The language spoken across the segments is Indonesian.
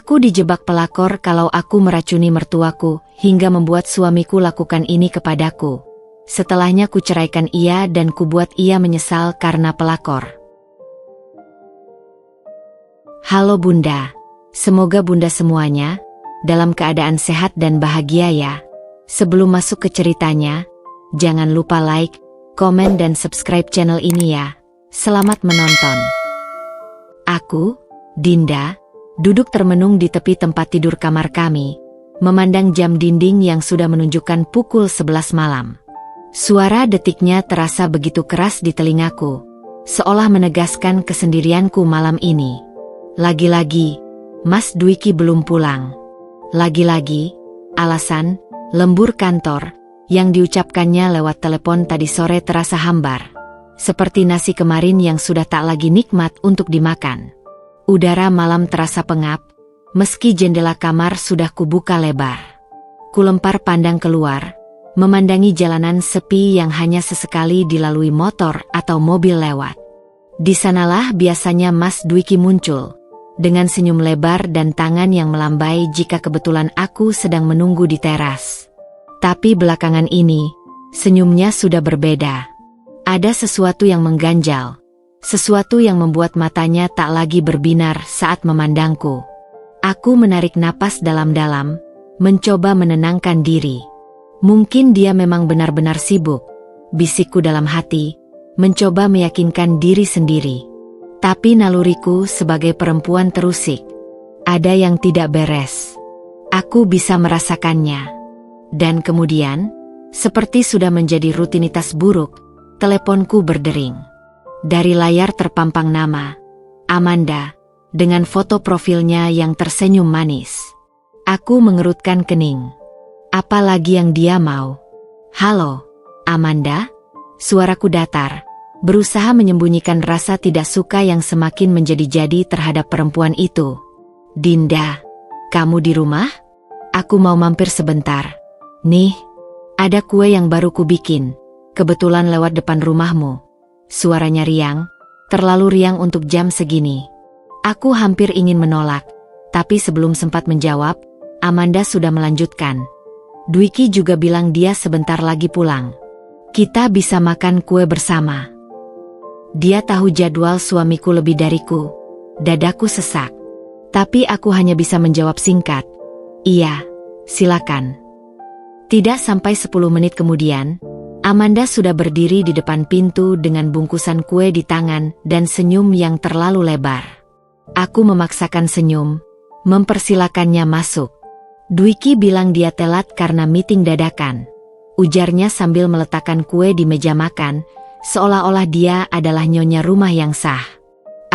Aku dijebak pelakor kalau aku meracuni mertuaku, hingga membuat suamiku lakukan ini kepadaku. Setelahnya ku ceraikan ia dan ku buat ia menyesal karena pelakor. Halo Bunda, semoga Bunda semuanya dalam keadaan sehat dan bahagia ya. Sebelum masuk ke ceritanya, jangan lupa like, komen dan subscribe channel ini ya. Selamat menonton. Aku, Dinda, duduk termenung di tepi tempat tidur kamar kami, memandang jam dinding yang sudah menunjukkan pukul 11 malam. Suara detiknya terasa begitu keras di telingaku, seolah menegaskan kesendirianku malam ini. Lagi-lagi, Mas Dwiki belum pulang. Lagi-lagi, alasan, lembur kantor, yang diucapkannya lewat telepon tadi sore terasa hambar. Seperti nasi kemarin yang sudah tak lagi nikmat untuk dimakan. Udara malam terasa pengap, meski jendela kamar sudah kubuka lebar. Kulempar pandang keluar, memandangi jalanan sepi yang hanya sesekali dilalui motor atau mobil lewat. Di sanalah biasanya Mas Dwiki muncul, dengan senyum lebar dan tangan yang melambai jika kebetulan aku sedang menunggu di teras. Tapi belakangan ini, senyumnya sudah berbeda. Ada sesuatu yang mengganjal. Sesuatu yang membuat matanya tak lagi berbinar saat memandangku. Aku menarik napas dalam-dalam, mencoba menenangkan diri. Mungkin dia memang benar-benar sibuk, bisikku dalam hati, mencoba meyakinkan diri sendiri. Tapi naluriku sebagai perempuan terusik. Ada yang tidak beres. Aku bisa merasakannya. Dan kemudian, seperti sudah menjadi rutinitas buruk, teleponku berdering. Dari layar terpampang nama Amanda, dengan foto profilnya yang tersenyum manis. Aku mengerutkan kening. Apalagi yang dia mau? Halo, Amanda? Suaraku datar, berusaha menyembunyikan rasa tidak suka yang semakin menjadi-jadi terhadap perempuan itu. Dinda, kamu di rumah? Aku mau mampir sebentar. Nih, ada kue yang baru kubikin, kebetulan lewat depan rumahmu. Suaranya riang, terlalu riang untuk jam segini. Aku hampir ingin menolak, tapi sebelum sempat menjawab, Amanda sudah melanjutkan. Dwiki juga bilang dia sebentar lagi pulang. Kita bisa makan kue bersama. Dia tahu jadwal suamiku lebih dariku. Dadaku sesak. Tapi aku hanya bisa menjawab singkat. Iya, silakan. Tidak sampai 10 menit kemudian, Amanda sudah berdiri di depan pintu dengan bungkusan kue di tangan dan senyum yang terlalu lebar. Aku memaksakan senyum, mempersilakannya masuk. Dwiki bilang dia telat karena meeting dadakan. Ujarnya sambil meletakkan kue di meja makan, seolah-olah dia adalah nyonya rumah yang sah.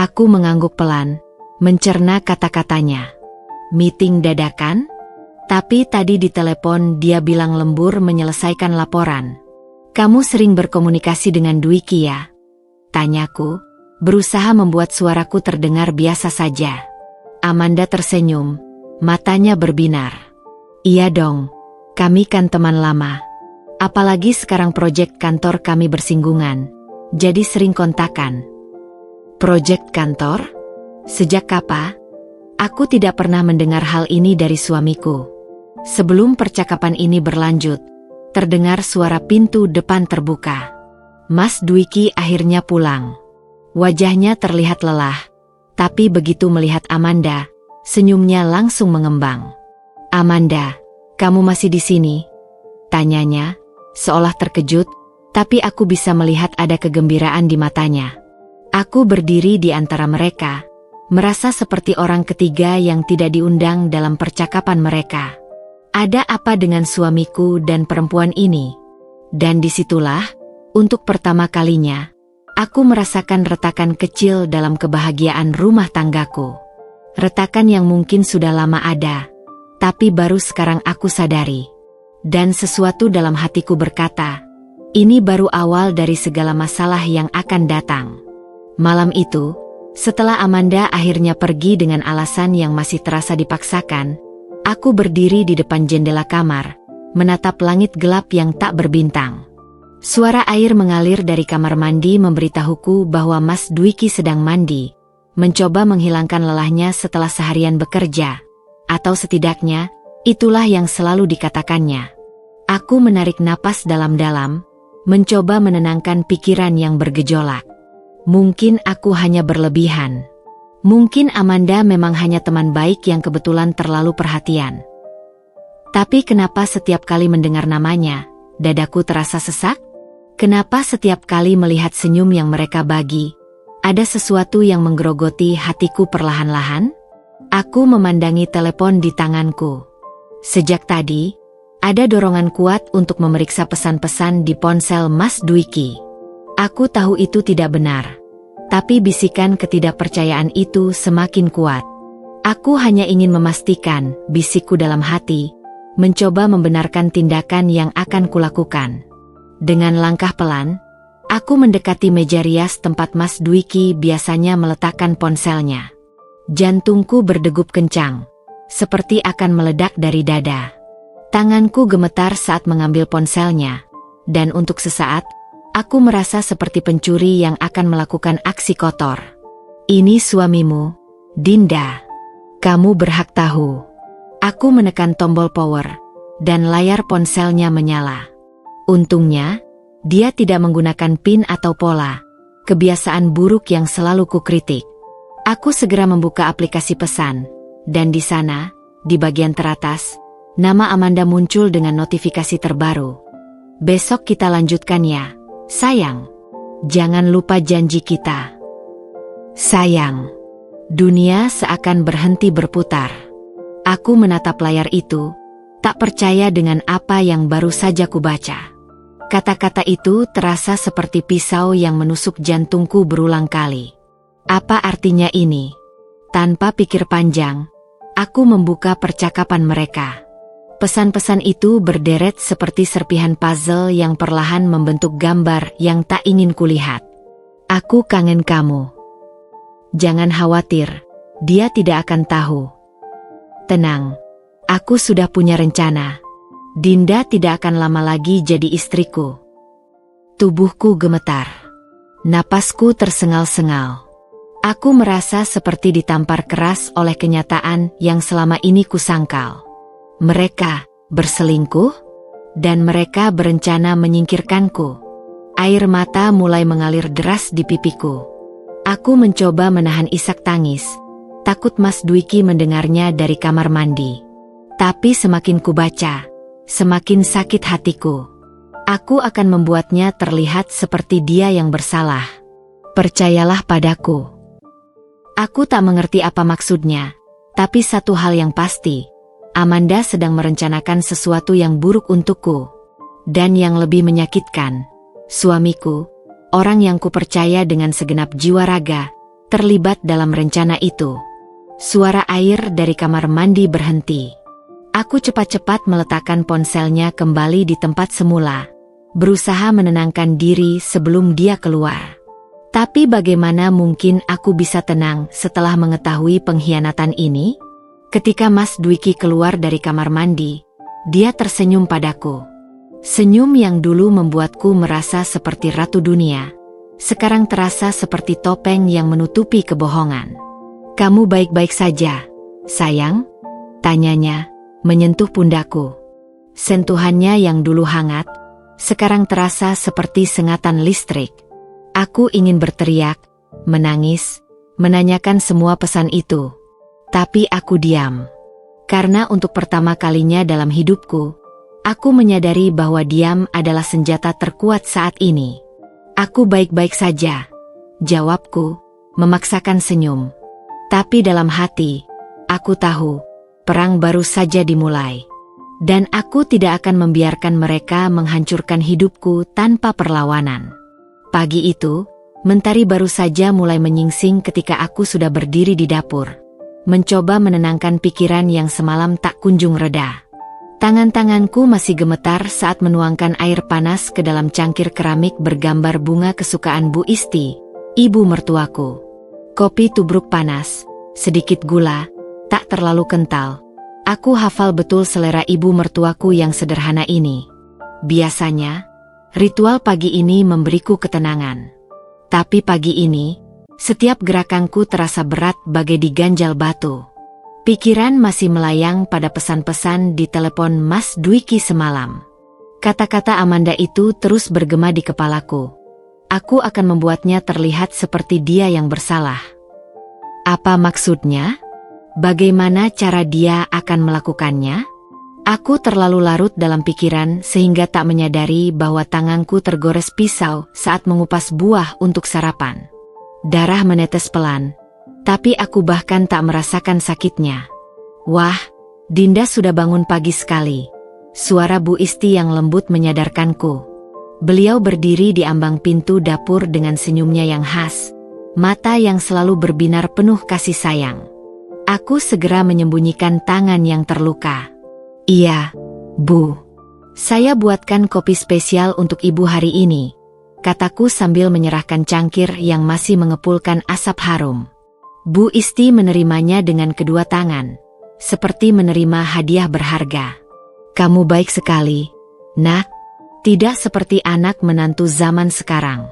Aku mengangguk pelan, mencerna kata-katanya. Meeting dadakan? Tapi tadi di telepon dia bilang lembur menyelesaikan laporan. Kamu sering berkomunikasi dengan Dwiki ya? Tanyaku, berusaha membuat suaraku terdengar biasa saja. Amanda tersenyum, matanya berbinar. Iya dong, kami kan teman lama. Apalagi sekarang proyek kantor kami bersinggungan, jadi sering kontakan. Proyek kantor? Sejak kapan? Aku tidak pernah mendengar hal ini dari suamiku. Sebelum percakapan ini berlanjut, terdengar suara pintu depan terbuka. Mas Dwiki akhirnya pulang. Wajahnya terlihat lelah, tapi begitu melihat Amanda, senyumnya langsung mengembang. Amanda, kamu masih di sini? Tanyanya, seolah terkejut, tapi aku bisa melihat ada kegembiraan di matanya. Aku berdiri di antara mereka, merasa seperti orang ketiga yang tidak diundang dalam percakapan mereka. Ada apa dengan suamiku dan perempuan ini? Dan disitulah, untuk pertama kalinya, aku merasakan retakan kecil dalam kebahagiaan rumah tanggaku. Retakan yang mungkin sudah lama ada, tapi baru sekarang aku sadari. Dan sesuatu dalam hatiku berkata, ini baru awal dari segala masalah yang akan datang. Malam itu, setelah Amanda akhirnya pergi dengan alasan yang masih terasa dipaksakan, aku berdiri di depan jendela kamar, menatap langit gelap yang tak berbintang. Suara air mengalir dari kamar mandi memberitahuku bahwa Mas Dwiki sedang mandi, mencoba menghilangkan lelahnya setelah seharian bekerja. atau setidaknya, itulah yang selalu dikatakannya. Aku menarik napas dalam-dalam, mencoba menenangkan pikiran yang bergejolak. Mungkin aku hanya berlebihan. Mungkin Amanda memang hanya teman baik yang kebetulan terlalu perhatian. Tapi kenapa setiap kali mendengar namanya, dadaku terasa sesak? Kenapa setiap kali melihat senyum yang mereka bagi, ada sesuatu yang menggerogoti hatiku perlahan-lahan? Aku memandangi telepon di tanganku. Sejak tadi, ada dorongan kuat untuk memeriksa pesan-pesan di ponsel Mas Dwiki. Aku tahu itu tidak benar. Tapi bisikan ketidakpercayaan itu semakin kuat. Aku hanya ingin memastikan, bisikku dalam hati, mencoba membenarkan tindakan yang akan kulakukan. Dengan langkah pelan, aku mendekati meja rias tempat Mas Dwiki biasanya meletakkan ponselnya. Jantungku berdegup kencang, seperti akan meledak dari dada. Tanganku gemetar saat mengambil ponselnya, dan untuk sesaat, aku merasa seperti pencuri yang akan melakukan aksi kotor. Ini suamimu, Dinda. Kamu berhak tahu. Aku menekan tombol power, dan layar ponselnya menyala. Untungnya, dia tidak menggunakan PIN atau pola, kebiasaan buruk yang selalu kukritik. Aku segera membuka aplikasi pesan, dan di sana, di bagian teratas, nama Amanda muncul dengan notifikasi terbaru. Besok kita lanjutkan ya. Sayang, jangan lupa janji kita. Sayang, dunia seakan berhenti berputar. Aku menatap layar itu, tak percaya dengan apa yang baru saja kubaca. Kata-kata itu terasa seperti pisau yang menusuk jantungku berulang kali. Apa artinya ini? Tanpa pikir panjang, aku membuka percakapan mereka. Pesan-pesan itu berderet seperti serpihan puzzle yang perlahan membentuk gambar yang tak ingin kulihat. Aku kangen kamu. Jangan khawatir, dia tidak akan tahu. Tenang, aku sudah punya rencana. Dinda tidak akan lama lagi jadi istriku. Tubuhku gemetar. Napasku tersengal-sengal. Aku merasa seperti ditampar keras oleh kenyataan yang selama ini kusangkal. Mereka berselingkuh, dan mereka berencana menyingkirkanku. Air mata mulai mengalir deras di pipiku. Aku mencoba menahan isak tangis, takut Mas Dwiki mendengarnya dari kamar mandi. Tapi semakin kubaca, semakin sakit hatiku. Aku akan membuatnya terlihat seperti dia yang bersalah. Percayalah padaku. Aku tak mengerti apa maksudnya, tapi satu hal yang pasti, Amanda sedang merencanakan sesuatu yang buruk untukku. Dan yang lebih menyakitkan, suamiku, orang yang kupercaya dengan segenap jiwa raga, terlibat dalam rencana itu. Suara air dari kamar mandi berhenti. Aku cepat-cepat meletakkan ponselnya kembali di tempat semula, berusaha menenangkan diri sebelum dia keluar. Tapi bagaimana mungkin aku bisa tenang setelah mengetahui pengkhianatan ini? Ketika Mas Dwiki keluar dari kamar mandi, dia tersenyum padaku. Senyum yang dulu membuatku merasa seperti ratu dunia, sekarang terasa seperti topeng yang menutupi kebohongan. Kamu baik-baik saja, sayang? Tanyanya, menyentuh pundakku. Sentuhannya yang dulu hangat, sekarang terasa seperti sengatan listrik. Aku ingin berteriak, menangis, menanyakan semua pesan itu. Tapi aku diam. Karena untuk pertama kalinya dalam hidupku, aku menyadari bahwa diam adalah senjata terkuat saat ini. Aku baik-baik saja, jawabku, memaksakan senyum. Tapi dalam hati, aku tahu, perang baru saja dimulai. Dan aku tidak akan membiarkan mereka menghancurkan hidupku tanpa perlawanan. Pagi itu, mentari baru saja mulai menyingsing ketika aku sudah berdiri di dapur, mencoba menenangkan pikiran yang semalam tak kunjung reda. Tangan-tanganku masih gemetar saat menuangkan air panas ke dalam cangkir keramik bergambar bunga kesukaan Bu Isti, ibu mertuaku. Kopi tubruk panas, sedikit gula, tak terlalu kental. Aku hafal betul selera ibu mertuaku yang sederhana ini. Biasanya, ritual pagi ini memberiku ketenangan. Tapi pagi ini, setiap gerakanku terasa berat bagai diganjal batu. Pikiran masih melayang pada pesan-pesan di telepon Mas Dwiki semalam. Kata-kata Amanda itu terus bergema di kepalaku. Aku akan membuatnya terlihat seperti dia yang bersalah. Apa maksudnya? Bagaimana cara dia akan melakukannya? Aku terlalu larut dalam pikiran sehingga tak menyadari bahwa tanganku tergores pisau saat mengupas buah untuk sarapan. Darah menetes pelan, tapi aku bahkan tak merasakan sakitnya. Wah, Dinda sudah bangun pagi sekali. Suara Bu Isti yang lembut menyadarkanku. Beliau berdiri di ambang pintu dapur dengan senyumnya yang khas, mata yang selalu berbinar penuh kasih sayang. Aku segera menyembunyikan tangan yang terluka. Iya, Bu. Saya buatkan kopi spesial untuk Ibu hari ini, kataku sambil menyerahkan cangkir yang masih mengepulkan asap harum. Bu Isti menerimanya dengan kedua tangan, seperti menerima hadiah berharga. Kamu baik sekali, Nak. Tidak seperti anak menantu zaman sekarang.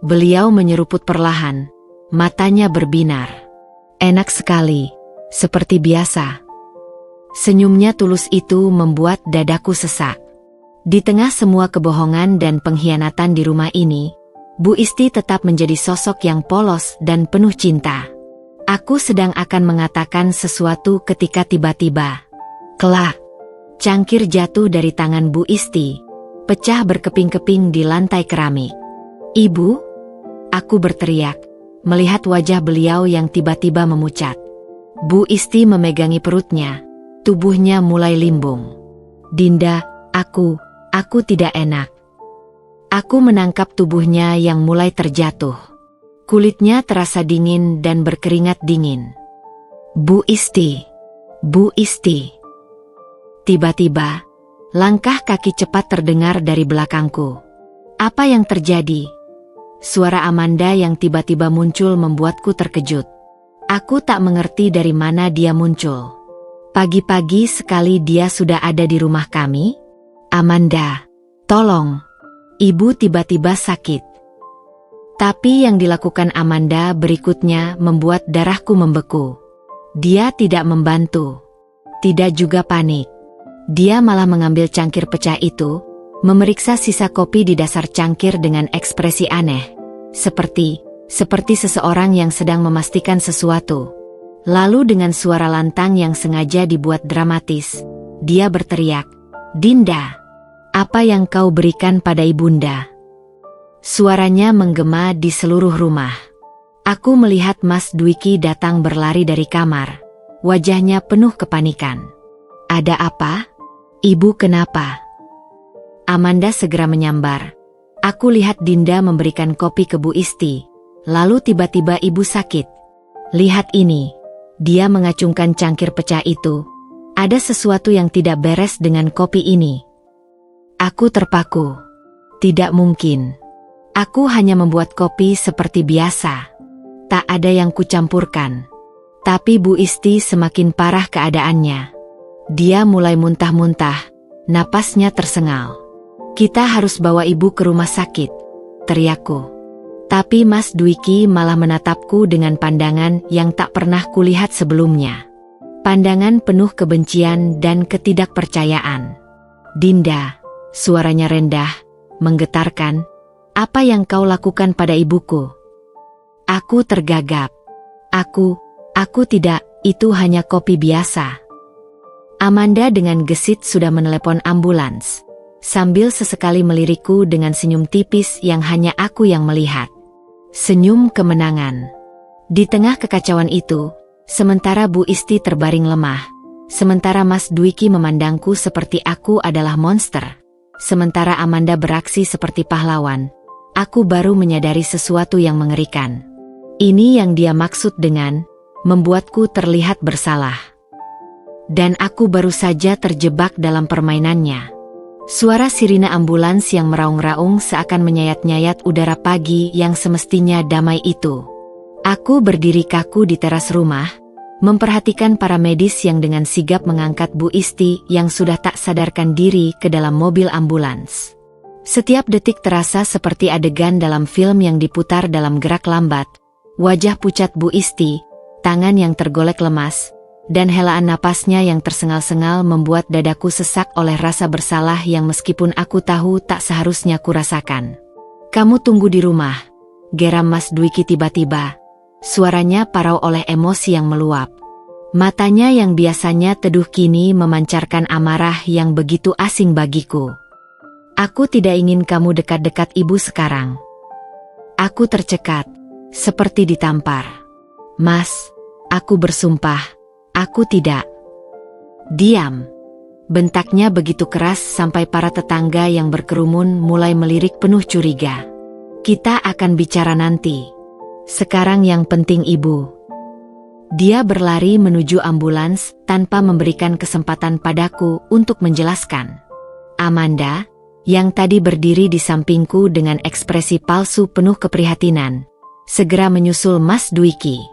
Beliau menyeruput perlahan, matanya berbinar. Enak sekali, seperti biasa. Senyumnya tulus itu membuat dadaku sesak. Di tengah semua kebohongan dan pengkhianatan di rumah ini, Bu Isti tetap menjadi sosok yang polos dan penuh cinta. Aku sedang akan mengatakan sesuatu ketika tiba-tiba, kelak, cangkir jatuh dari tangan Bu Isti, pecah berkeping-keping di lantai keramik. Ibu? Aku berteriak, melihat wajah beliau yang tiba-tiba memucat. Bu Isti memegangi perutnya, tubuhnya mulai limbung. Dinda, aku tidak enak. Aku menangkap tubuhnya yang mulai terjatuh. Kulitnya terasa dingin dan berkeringat dingin. Bu Isti. Bu Isti. Tiba-tiba, langkah kaki cepat terdengar dari belakangku. Apa yang terjadi? Suara Amanda yang tiba-tiba muncul membuatku terkejut. Aku tak mengerti dari mana dia muncul. Pagi-pagi sekali dia sudah ada di rumah kami? Amanda, tolong. Ibu tiba-tiba sakit. Tapi yang dilakukan Amanda berikutnya membuat darahku membeku. Dia tidak membantu. Tidak juga panik. Dia malah mengambil cangkir pecah itu, memeriksa sisa kopi di dasar cangkir dengan ekspresi aneh. Seperti seseorang yang sedang memastikan sesuatu. Lalu dengan suara lantang yang sengaja dibuat dramatis, dia berteriak, "Dinda, apa yang kau berikan pada ibunda?" Suaranya menggema di seluruh rumah. Aku melihat Mas Dwiki datang berlari dari kamar. Wajahnya penuh kepanikan. Ada apa? Ibu kenapa? Amanda segera menyambar. Aku lihat Dinda memberikan kopi ke Bu Isti. Lalu tiba-tiba ibu sakit. Lihat ini. Dia mengacungkan cangkir pecah itu. Ada sesuatu yang tidak beres dengan kopi ini. Aku terpaku. Tidak mungkin. Aku hanya membuat kopi seperti biasa. Tak ada yang kucampurkan. Tapi Bu Isti semakin parah keadaannya. Dia mulai muntah-muntah, napasnya tersengal. Kita harus bawa ibu ke rumah sakit, teriakku. Tapi Mas Dwiki malah menatapku dengan pandangan yang tak pernah kulihat sebelumnya. Pandangan penuh kebencian dan ketidakpercayaan. Dinda, suaranya rendah, menggetarkan. Apa yang kau lakukan pada ibuku? Aku tergagap. Aku tidak, itu hanya kopi biasa. Amanda dengan gesit sudah menelepon ambulans, sambil sesekali melirikku dengan senyum tipis yang hanya aku yang melihat. Senyum kemenangan. Di tengah kekacauan itu, sementara Bu Isti terbaring lemah, sementara Mas Dwiki memandangku seperti aku adalah monster, sementara Amanda beraksi seperti pahlawan, aku baru menyadari sesuatu yang mengerikan. Ini yang dia maksud dengan membuatku terlihat bersalah. Dan aku baru saja terjebak dalam permainannya. Suara sirine ambulans yang meraung-raung seakan menyayat-nyayat udara pagi yang semestinya damai itu. Aku berdiri kaku di teras rumah, memperhatikan para medis yang dengan sigap mengangkat Bu Isti yang sudah tak sadarkan diri ke dalam mobil ambulans. Setiap detik terasa seperti adegan dalam film yang diputar dalam gerak lambat. Wajah pucat Bu Isti, tangan yang tergolek lemas, dan helaan napasnya yang tersengal-sengal membuat dadaku sesak oleh rasa bersalah yang meskipun aku tahu tak seharusnya kurasakan. "Kamu tunggu di rumah," geram Mas Dwiki tiba-tiba. Suaranya parau oleh emosi yang meluap. Matanya yang biasanya teduh kini memancarkan amarah yang begitu asing bagiku. "Aku tidak ingin kamu dekat-dekat ibu sekarang." Aku tercekat, seperti ditampar. "Mas, aku bersumpah, aku tidak." "Diam!" bentaknya begitu keras sampai para tetangga yang berkerumun mulai melirik penuh curiga. "Kita akan bicara nanti. Sekarang yang penting ibu." Dia berlari menuju ambulans tanpa memberikan kesempatan padaku untuk menjelaskan. Amanda, yang tadi berdiri di sampingku dengan ekspresi palsu penuh keprihatinan, segera menyusul Mas Dwiki.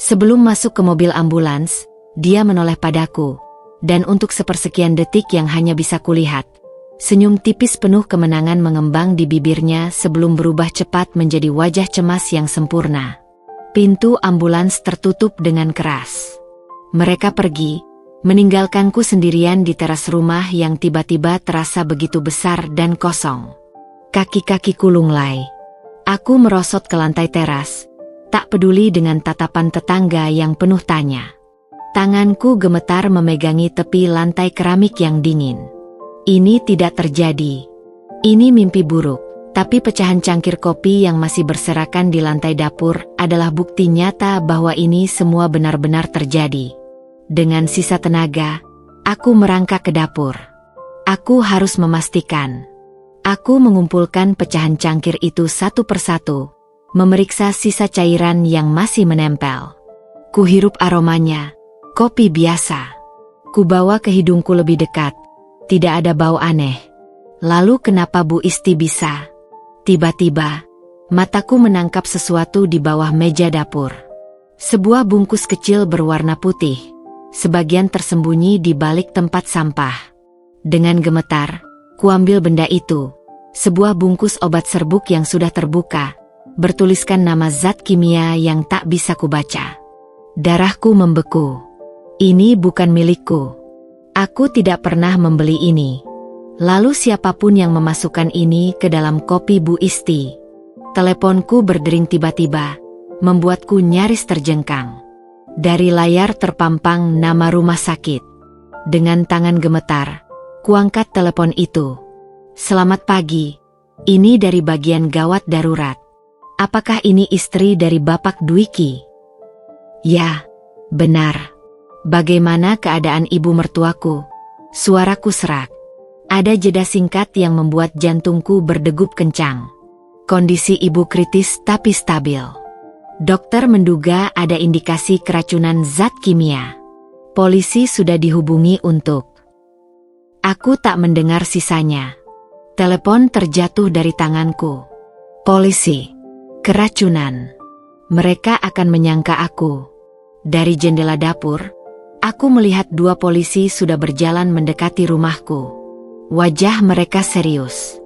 Sebelum masuk ke mobil ambulans, dia menoleh padaku, dan untuk sepersekian detik yang hanya bisa kulihat, senyum tipis penuh kemenangan mengembang di bibirnya sebelum berubah cepat menjadi wajah cemas yang sempurna. Pintu ambulans tertutup dengan keras. Mereka pergi, meninggalkanku sendirian di teras rumah yang tiba-tiba terasa begitu besar dan kosong. Kaki-kakiku lunglai. Aku merosot ke lantai teras, tak peduli dengan tatapan tetangga yang penuh tanya. Tanganku gemetar memegangi tepi lantai keramik yang dingin. Ini tidak terjadi. Ini mimpi buruk, tapi pecahan cangkir kopi yang masih berserakan di lantai dapur adalah bukti nyata bahwa ini semua benar-benar terjadi. Dengan sisa tenaga, aku merangkak ke dapur. Aku harus memastikan. Aku mengumpulkan pecahan cangkir itu satu persatu, memeriksa sisa cairan yang masih menempel. Kuhirup aromanya, kopi biasa. Kubawa ke hidungku lebih dekat, tidak ada bau aneh. Lalu kenapa Bu Isti bisa? Tiba-tiba, mataku menangkap sesuatu di bawah meja dapur. Sebuah bungkus kecil berwarna putih, sebagian tersembunyi di balik tempat sampah. Dengan gemetar, kuambil benda itu, sebuah bungkus obat serbuk yang sudah terbuka, bertuliskan nama zat kimia yang tak bisa kubaca. Darahku membeku. Ini bukan milikku. Aku tidak pernah membeli ini. Lalu siapapun yang memasukkan ini ke dalam kopi Bu Isti? Teleponku berdering tiba-tiba, membuatku nyaris terjengkang. Dari layar terpampang nama rumah sakit. Dengan tangan gemetar, kuangkat telepon itu. "Selamat pagi. Ini dari bagian gawat darurat. Apakah ini istri dari Bapak Dwiki?" "Ya, benar. Bagaimana keadaan ibu mertuaku?" Suaraku serak. Ada jeda singkat yang membuat jantungku berdegup kencang. "Kondisi ibu kritis tapi stabil. Dokter menduga ada indikasi keracunan zat kimia. Polisi sudah dihubungi untuk..." Aku tak mendengar sisanya. Telepon terjatuh dari tanganku. Polisi. Keracunan. Mereka akan menyangka aku. Dari jendela dapur, aku melihat dua polisi sudah berjalan mendekati rumahku. Wajah mereka serius.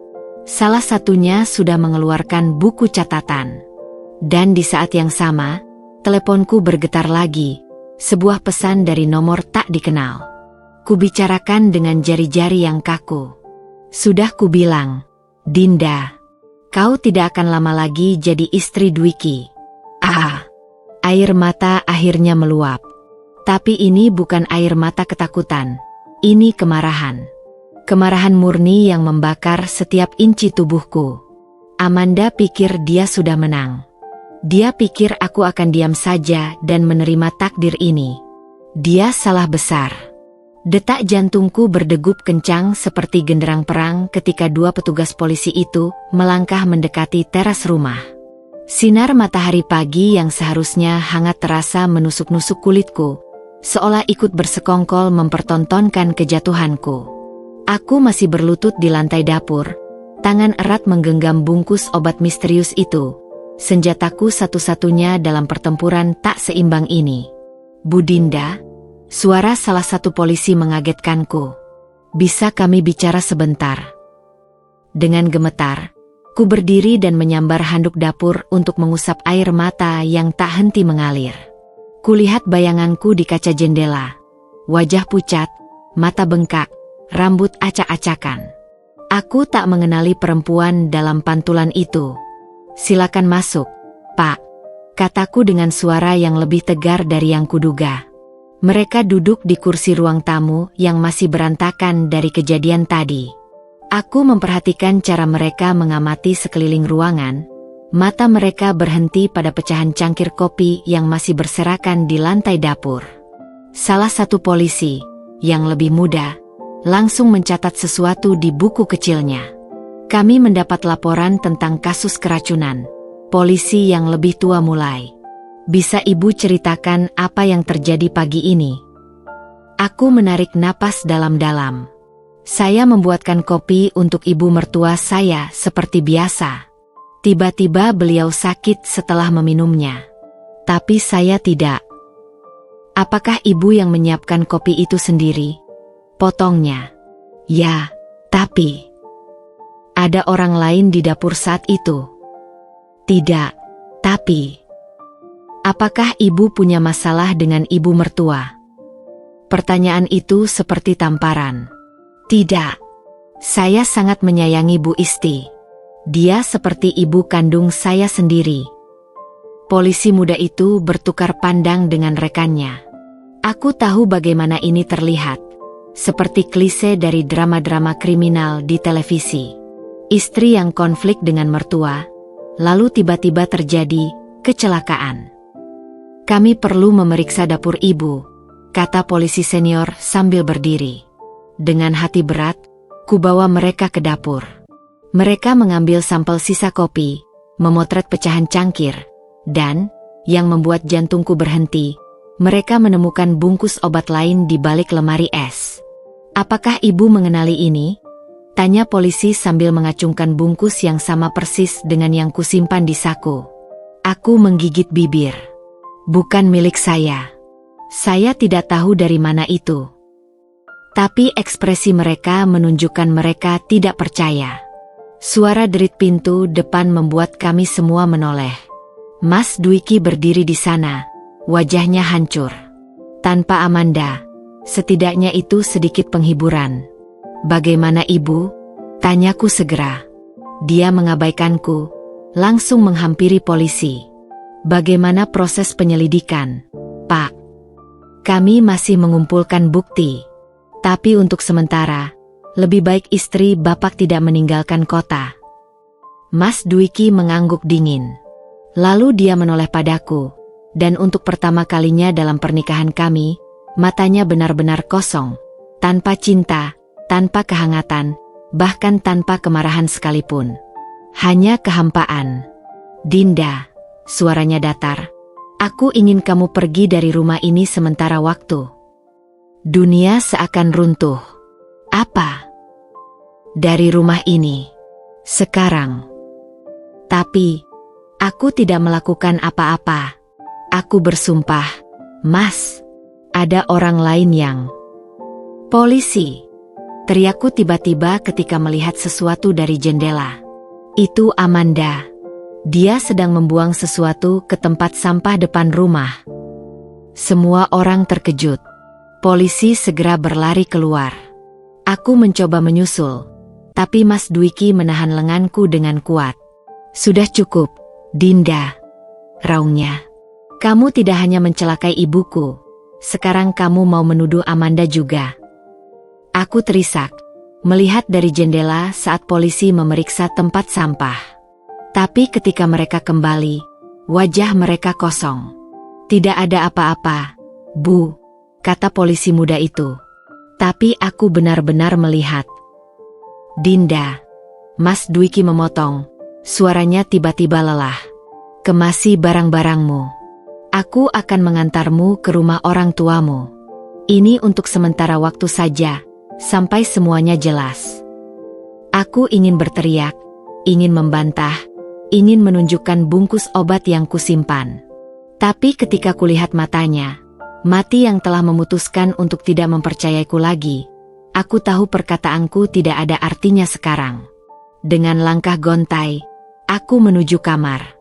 Salah satunya sudah mengeluarkan buku catatan. Dan di saat yang sama, teleponku bergetar lagi. Sebuah pesan dari nomor tak dikenal. Kubicarakan dengan jari-jari yang kaku. "Sudah kubilang, Dinda, kau tidak akan lama lagi jadi istri Dwiki." Air mata akhirnya meluap. Tapi ini bukan air mata ketakutan. Ini kemarahan. Kemarahan murni yang membakar setiap inci tubuhku. Amanda pikir dia sudah menang. Dia pikir aku akan diam saja dan menerima takdir ini. Dia salah besar. Detak jantungku berdegup kencang seperti genderang perang ketika dua petugas polisi itu melangkah mendekati teras rumah. Sinar matahari pagi yang seharusnya hangat terasa menusuk-nusuk kulitku, seolah ikut bersekongkol mempertontonkan kejatuhanku. Aku masih berlutut di lantai dapur, tangan erat menggenggam bungkus obat misterius itu, senjataku satu-satunya dalam pertempuran tak seimbang ini. "Bu Dinda," suara salah satu polisi mengagetkanku. "Bisa kami bicara sebentar?" Dengan gemetar, ku berdiri dan menyambar handuk dapur untuk mengusap air mata yang tak henti mengalir. Kulihat bayanganku di kaca jendela. Wajah pucat, mata bengkak, rambut acak-acakan. Aku tak mengenali perempuan dalam pantulan itu. "Silakan masuk, Pak," kataku dengan suara yang lebih tegar dari yang kuduga. Mereka duduk di kursi ruang tamu yang masih berantakan dari kejadian tadi. Aku memperhatikan cara mereka mengamati sekeliling ruangan. Mata mereka berhenti pada pecahan cangkir kopi yang masih berserakan di lantai dapur. Salah satu polisi, yang lebih muda, langsung mencatat sesuatu di buku kecilnya. "Kami mendapat laporan tentang kasus keracunan." Polisi yang lebih tua mulai. "Bisa Ibu ceritakan apa yang terjadi pagi ini?" Aku menarik napas dalam-dalam. "Saya membuatkan kopi untuk ibu mertua saya seperti biasa. Tiba-tiba beliau sakit setelah meminumnya. Tapi saya tidak." "Apakah ibu yang menyiapkan kopi itu sendiri?" potongnya. "Ya, tapi ada orang lain di dapur saat itu." "Tidak, tapi apakah ibu punya masalah dengan ibu mertua?" Pertanyaan itu seperti tamparan. "Tidak. Saya sangat menyayangi Bu Isti. Dia seperti ibu kandung saya sendiri." Polisi muda itu bertukar pandang dengan rekannya. Aku tahu bagaimana ini terlihat. Seperti klise dari drama-drama kriminal di televisi. Istri yang konflik dengan mertua, lalu tiba-tiba terjadi kecelakaan. "Kami perlu memeriksa dapur ibu," kata polisi senior sambil berdiri. Dengan hati berat, kubawa mereka ke dapur. Mereka mengambil sampel sisa kopi, memotret pecahan cangkir, dan, yang membuat jantungku berhenti, mereka menemukan bungkus obat lain di balik lemari es. "Apakah ibu mengenali ini?" tanya polisi sambil mengacungkan bungkus yang sama persis dengan yang kusimpan di saku. Aku menggigit bibir. "Bukan milik saya. Saya tidak tahu dari mana itu." Tapi ekspresi mereka menunjukkan mereka tidak percaya. Suara derit pintu depan membuat kami semua menoleh. Mas Dwiki berdiri di sana, wajahnya hancur. Tanpa Amanda, setidaknya itu sedikit penghiburan. "Bagaimana ibu?" tanyaku segera. Dia mengabaikanku, langsung menghampiri polisi. "Bagaimana proses penyelidikan, Pak?" "Kami masih mengumpulkan bukti. Tapi untuk sementara, lebih baik istri Bapak tidak meninggalkan kota." Mas Dwiki mengangguk dingin. Lalu dia menoleh padaku, dan untuk pertama kalinya dalam pernikahan kami, matanya benar-benar kosong, tanpa cinta, tanpa kehangatan, bahkan tanpa kemarahan sekalipun. Hanya kehampaan. "Dinda," suaranya datar, "aku ingin kamu pergi dari rumah ini sementara waktu." Dunia seakan runtuh. "Apa?" "Dari rumah ini. Sekarang." "Tapi, aku tidak melakukan apa-apa. Aku bersumpah, Mas. Ada orang lain yang..." "Polisi!" teriakku tiba-tiba ketika melihat sesuatu dari jendela. Itu Amanda. Dia sedang membuang sesuatu ke tempat sampah depan rumah. Semua orang terkejut. Polisi segera berlari keluar. Aku mencoba menyusul, tapi Mas Dwiki menahan lenganku dengan kuat. "Sudah cukup, Dinda," raungnya. "Kamu tidak hanya mencelakai ibuku, sekarang kamu mau menuduh Amanda juga." Aku terisak, melihat dari jendela saat polisi memeriksa tempat sampah. Tapi ketika mereka kembali, wajah mereka kosong. "Tidak ada apa-apa, Bu," kata polisi muda itu. Tapi aku benar-benar melihat. "Dinda," Mas Dwiki memotong, suaranya tiba-tiba lelah. "Kemasi barang-barangmu. Aku akan mengantarmu ke rumah orang tuamu. Ini untuk sementara waktu saja, sampai semuanya jelas." Aku ingin berteriak, ingin membantah, ingin menunjukkan bungkus obat yang kusimpan. Tapi ketika kulihat matanya, mati yang telah memutuskan untuk tidak mempercayaiku lagi, aku tahu perkataanku tidak ada artinya sekarang. Dengan langkah gontai, aku menuju kamar.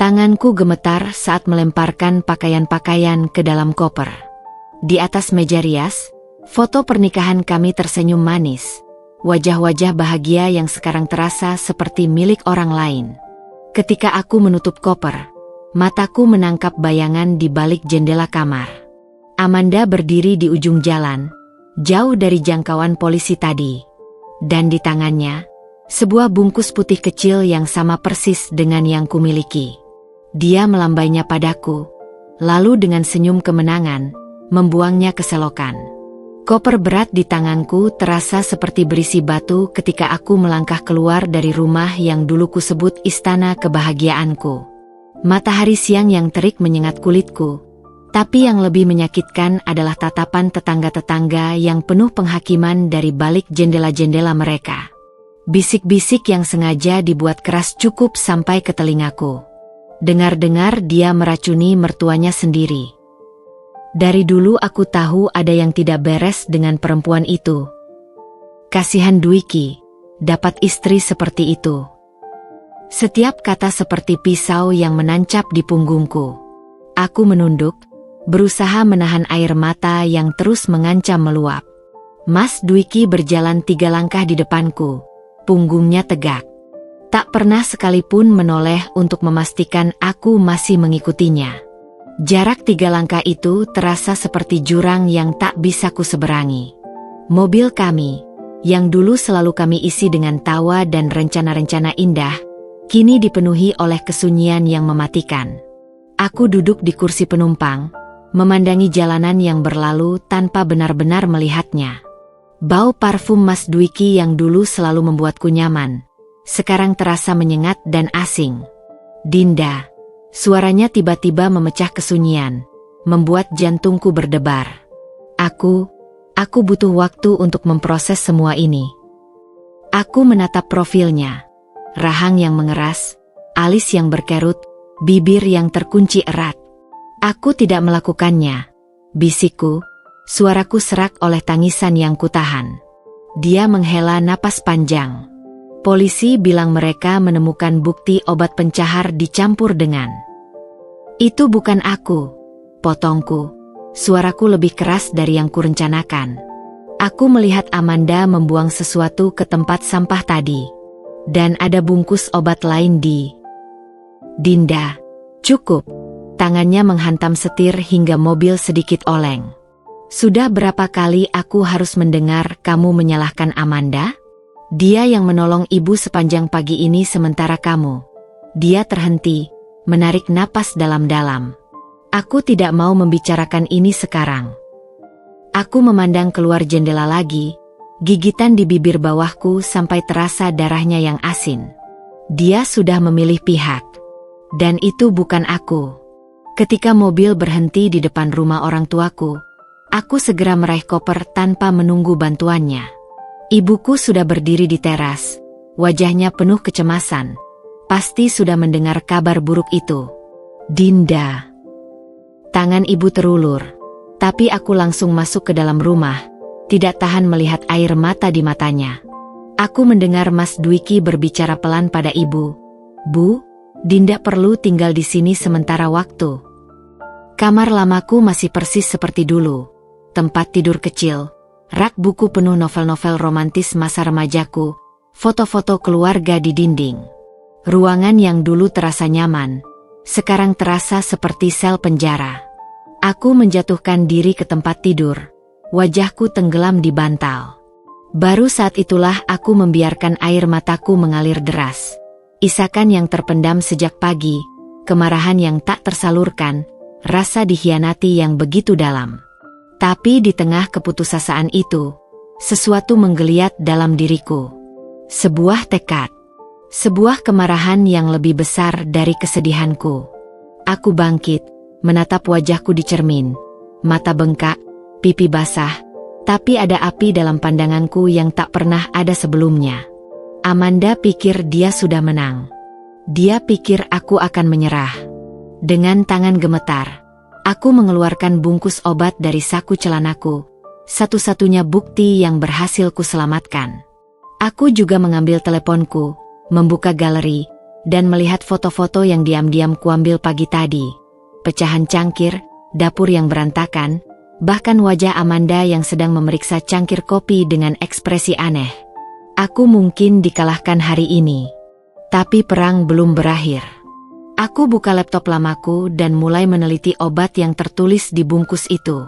Tanganku gemetar saat melemparkan pakaian-pakaian ke dalam koper. Di atas meja rias, foto pernikahan kami tersenyum manis. Wajah-wajah bahagia yang sekarang terasa seperti milik orang lain. Ketika aku menutup koper, mataku menangkap bayangan di balik jendela kamar. Amanda berdiri di ujung jalan, jauh dari jangkauan polisi tadi. Dan di tangannya, sebuah bungkus putih kecil yang sama persis dengan yang kumiliki. Dia melambainya padaku, lalu dengan senyum kemenangan, membuangnya ke selokan. Koper berat di tanganku terasa seperti berisi batu ketika aku melangkah keluar dari rumah yang dulu kusebut istana kebahagiaanku. Matahari siang yang terik menyengat kulitku, tapi yang lebih menyakitkan adalah tatapan tetangga-tetangga yang penuh penghakiman dari balik jendela-jendela mereka. Bisik-bisik yang sengaja dibuat keras cukup sampai ke telingaku. Dengar-dengar dia meracuni mertuanya sendiri. Dari dulu aku tahu ada yang tidak beres dengan perempuan itu. Kasihan Dwiki, dapat istri seperti itu. Setiap kata seperti pisau yang menancap di punggungku. Aku menunduk, berusaha menahan air mata yang terus mengancam meluap. Mas Dwiki berjalan 3 langkah di depanku, punggungnya tegak. Tak pernah sekalipun menoleh untuk memastikan aku masih mengikutinya. Jarak 3 langkah itu terasa seperti jurang yang tak bisa kuseberangi. Mobil kami, yang dulu selalu kami isi dengan tawa dan rencana-rencana indah, kini dipenuhi oleh kesunyian yang mematikan. Aku duduk di kursi penumpang, memandangi jalanan yang berlalu tanpa benar-benar melihatnya. Bau parfum Mas Dwiki yang dulu selalu membuatku nyaman, sekarang terasa menyengat dan asing. Dinda. Suaranya tiba-tiba memecah kesunyian, membuat jantungku berdebar. Aku butuh waktu untuk memproses semua ini. Aku menatap profilnya. Rahang yang mengeras, alis yang berkerut, bibir yang terkunci erat. Aku tidak melakukannya, bisikku, suaraku serak oleh tangisan yang kutahan. Dia menghela napas panjang. Polisi bilang mereka menemukan bukti obat pencahar dicampur dengan. Itu bukan aku, potongku. Suaraku lebih keras dari yang kurencanakan. Aku melihat Amanda membuang sesuatu ke tempat sampah tadi. Dan ada bungkus obat lain di. Dinda, cukup. Tangannya menghantam setir hingga mobil sedikit oleng. Sudah berapa kali aku harus mendengar kamu menyalahkan Amanda? Dia yang menolong ibu sepanjang pagi ini sementara kamu. Dia terhenti, menarik napas dalam-dalam. Aku tidak mau membicarakan ini sekarang. Aku memandang keluar jendela lagi, gigitan di bibir bawahku sampai terasa darahnya yang asin. Dia sudah memilih pihak. Dan itu bukan aku. Ketika mobil berhenti di depan rumah orang tuaku, aku segera meraih koper tanpa menunggu bantuannya. Ibuku sudah berdiri di teras, wajahnya penuh kecemasan. Pasti sudah mendengar kabar buruk itu. Dinda. Tangan ibu terulur, tapi aku langsung masuk ke dalam rumah, tidak tahan melihat air mata di matanya. Aku mendengar Mas Dwiki berbicara pelan pada ibu. Bu, Dinda perlu tinggal di sini sementara waktu. Kamar lamaku masih persis seperti dulu. Tempat tidur kecil, rak buku penuh novel-novel romantis masa remajaku, foto-foto keluarga di dinding. Ruangan yang dulu terasa nyaman, sekarang terasa seperti sel penjara. Aku menjatuhkan diri ke tempat tidur, wajahku tenggelam di bantal. Baru saat itulah aku membiarkan air mataku mengalir deras. Isakan yang terpendam sejak pagi, kemarahan yang tak tersalurkan, rasa dikhianati yang begitu dalam. Tapi di tengah keputusasaan itu, sesuatu menggeliat dalam diriku. Sebuah tekad. Sebuah kemarahan yang lebih besar dari kesedihanku. Aku bangkit, menatap wajahku di cermin. Mata bengkak, pipi basah, tapi ada api dalam pandanganku yang tak pernah ada sebelumnya. Amanda pikir dia sudah menang. Dia pikir aku akan menyerah. Dengan tangan gemetar, aku mengeluarkan bungkus obat dari saku celanaku, satu-satunya bukti yang berhasil kuselamatkan. Aku juga mengambil teleponku, membuka galeri, dan melihat foto-foto yang diam-diam kuambil pagi tadi. Pecahan cangkir, dapur yang berantakan, bahkan wajah Amanda yang sedang memeriksa cangkir kopi dengan ekspresi aneh. Aku mungkin dikalahkan hari ini. Tapi perang belum berakhir. Aku buka laptop lamaku dan mulai meneliti obat yang tertulis di bungkus itu.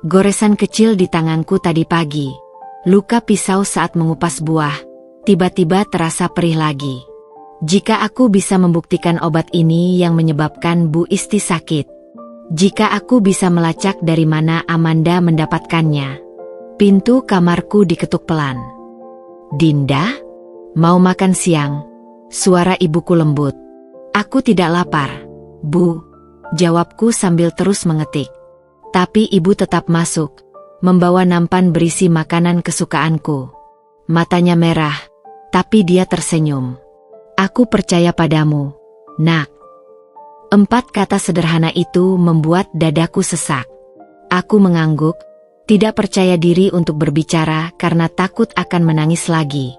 Goresan kecil di tanganku tadi pagi. Luka pisau saat mengupas buah. Tiba-tiba terasa perih lagi. Jika aku bisa membuktikan obat ini yang menyebabkan Bu Isti sakit. Jika aku bisa melacak dari mana Amanda mendapatkannya. Pintu kamarku diketuk pelan. Dinda? Mau makan siang? Suara ibuku lembut. Aku tidak lapar, Bu. Jawabku sambil terus mengetik. Tapi ibu tetap masuk, membawa nampan berisi makanan kesukaanku. Matanya merah, tapi dia tersenyum. Aku percaya padamu, Nak. 4 kata sederhana itu membuat dadaku sesak. Aku mengangguk, tidak percaya diri untuk berbicara karena takut akan menangis lagi.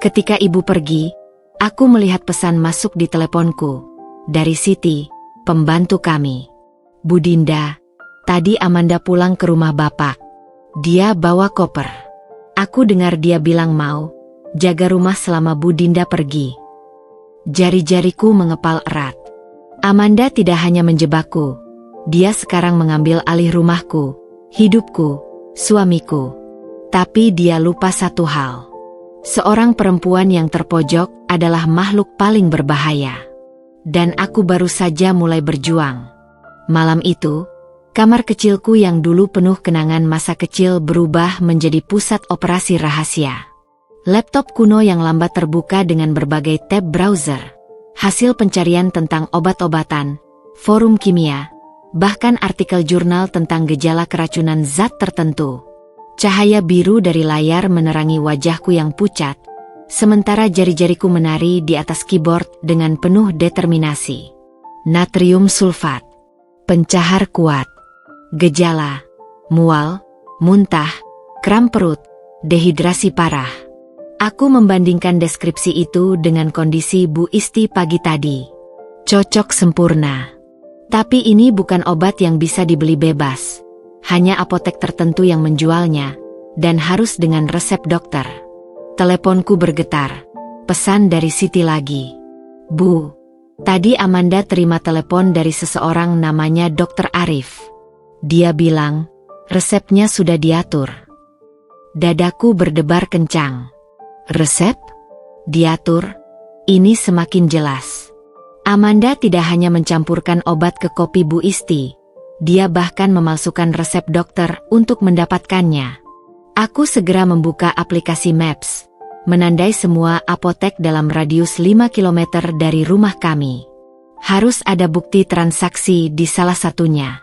Ketika ibu pergi, aku melihat pesan masuk di teleponku. Dari Siti, pembantu kami. Bu Dinda, tadi Amanda pulang ke rumah Bapak. Dia bawa koper. Aku dengar dia bilang mau jaga rumah selama Bu Dinda pergi. Jari-jariku mengepal erat. Amanda tidak hanya menjebakku. Dia sekarang mengambil alih rumahku, hidupku, suamiku. Tapi dia lupa satu hal. Seorang perempuan yang terpojok adalah makhluk paling berbahaya. Dan aku baru saja mulai berjuang. Malam itu, kamar kecilku yang dulu penuh kenangan masa kecil berubah menjadi pusat operasi rahasia. Laptop kuno yang lambat terbuka dengan berbagai tab browser. Hasil pencarian tentang obat-obatan, forum kimia, bahkan artikel jurnal tentang gejala keracunan zat tertentu. Cahaya biru dari layar menerangi wajahku yang pucat, sementara jari-jariku menari di atas keyboard dengan penuh determinasi. Natrium sulfat, pencahar kuat, gejala, mual, muntah, kram perut, dehidrasi parah. Aku membandingkan deskripsi itu dengan kondisi Bu Isti pagi tadi. Cocok sempurna. Tapi ini bukan obat yang bisa dibeli bebas. Hanya apotek tertentu yang menjualnya, dan harus dengan resep dokter. Teleponku bergetar. Pesan dari Siti lagi. Bu, tadi Amanda terima telepon dari seseorang namanya Dr. Arif. Dia bilang, resepnya sudah diatur. Dadaku berdebar kencang. Resep? Diatur? Ini semakin jelas. Amanda tidak hanya mencampurkan obat ke kopi Bu Isti. Dia bahkan memalsukan resep dokter untuk mendapatkannya. Aku segera membuka aplikasi Maps, menandai semua apotek dalam radius 5 km dari rumah kami. Harus ada bukti transaksi di salah satunya.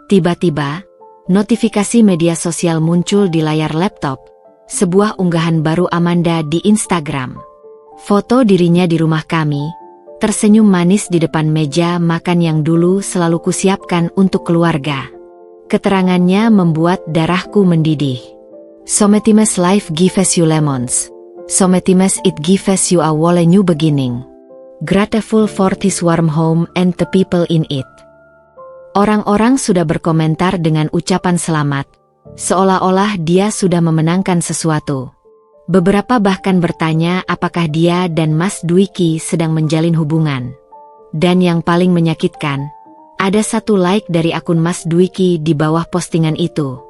Tiba-tiba, notifikasi media sosial muncul di layar laptop. Sebuah unggahan baru Amanda di Instagram. Foto dirinya di rumah kami, tersenyum manis di depan meja makan yang dulu selalu kusiapkan untuk keluarga. Keterangannya membuat darahku mendidih. Sometimes life gives you lemons. Sometimes it gives you a whole new beginning. Grateful for this warm home and the people in it. Orang-orang sudah berkomentar dengan ucapan selamat. Seolah-olah dia sudah memenangkan sesuatu. Beberapa bahkan bertanya apakah dia dan Mas Dwiki sedang menjalin hubungan. Dan yang paling menyakitkan, ada satu like dari akun Mas Dwiki di bawah postingan itu.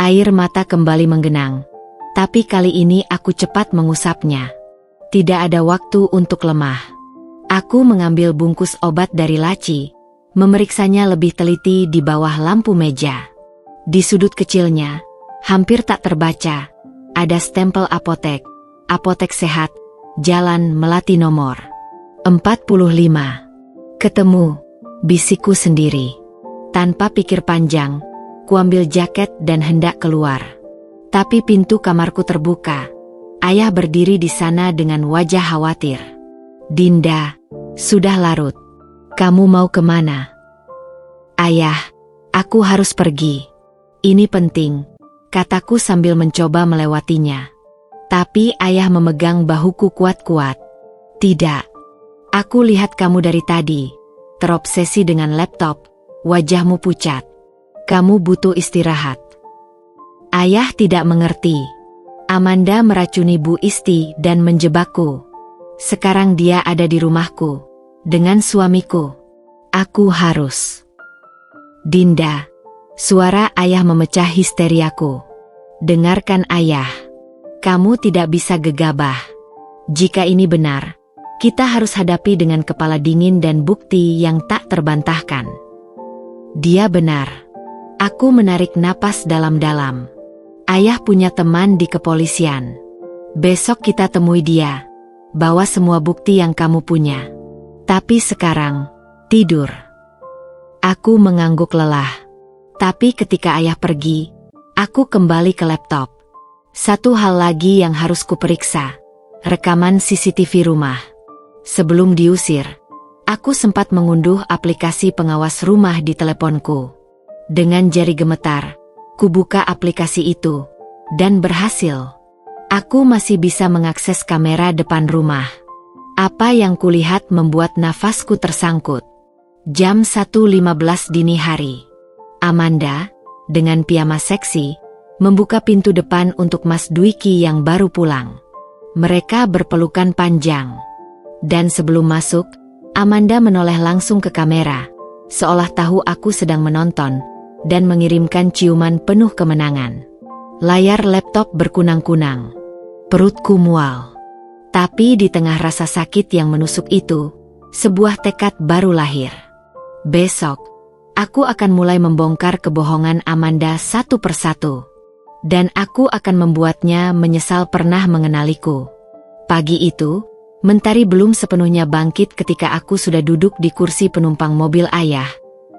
Air mata kembali menggenang. Tapi kali ini aku cepat mengusapnya. Tidak ada waktu untuk lemah. Aku mengambil bungkus obat dari laci, memeriksanya lebih teliti di bawah lampu meja. Di sudut kecilnya, hampir tak terbaca, ada stempel apotek, apotek sehat, Jalan Melati nomor 45. Ketemu, bisikku sendiri. Tanpa pikir panjang, kuambil jaket dan hendak keluar. Tapi pintu kamarku terbuka. Ayah berdiri di sana dengan wajah khawatir. Dinda, sudah larut. Kamu mau kemana? Ayah, aku harus pergi. Ini penting, kataku sambil mencoba melewatinya. Tapi ayah memegang bahuku kuat-kuat. Tidak. Aku lihat kamu dari tadi, terobsesi dengan laptop, wajahmu pucat. Kamu butuh istirahat. Ayah tidak mengerti. Amanda meracuni Bu Isti dan menjebakku. Sekarang dia ada di rumahku, dengan suamiku. Aku harus. Dinda, suara ayah memecah histeriaku. Dengarkan ayah. Kamu tidak bisa gegabah. Jika ini benar, kita harus hadapi dengan kepala dingin dan bukti yang tak terbantahkan. Dia benar. Aku menarik napas dalam-dalam. Ayah punya teman di kepolisian. Besok kita temui dia. Bawa semua bukti yang kamu punya. Tapi sekarang, tidur. Aku mengangguk lelah. Tapi ketika ayah pergi, aku kembali ke laptop. Satu hal lagi yang harus kuperiksa. Rekaman CCTV rumah. Sebelum diusir, aku sempat mengunduh aplikasi pengawas rumah di teleponku. Dengan jari gemetar, kubuka aplikasi itu, dan berhasil. Aku masih bisa mengakses kamera depan rumah. Apa yang kulihat membuat nafasku tersangkut. Jam 1.15 dini hari. Amanda, dengan piyama seksi, membuka pintu depan untuk Mas Dwiki yang baru pulang. Mereka berpelukan panjang. Dan sebelum masuk, Amanda menoleh langsung ke kamera, seolah tahu aku sedang menonton, dan mengirimkan ciuman penuh kemenangan. Layar laptop berkunang-kunang. Perutku mual. Tapi di tengah rasa sakit yang menusuk itu, sebuah tekad baru lahir. Besok, aku akan mulai membongkar kebohongan Amanda satu persatu. Dan aku akan membuatnya menyesal pernah mengenaliku. Pagi itu, mentari belum sepenuhnya bangkit ketika aku sudah duduk di kursi penumpang mobil ayah,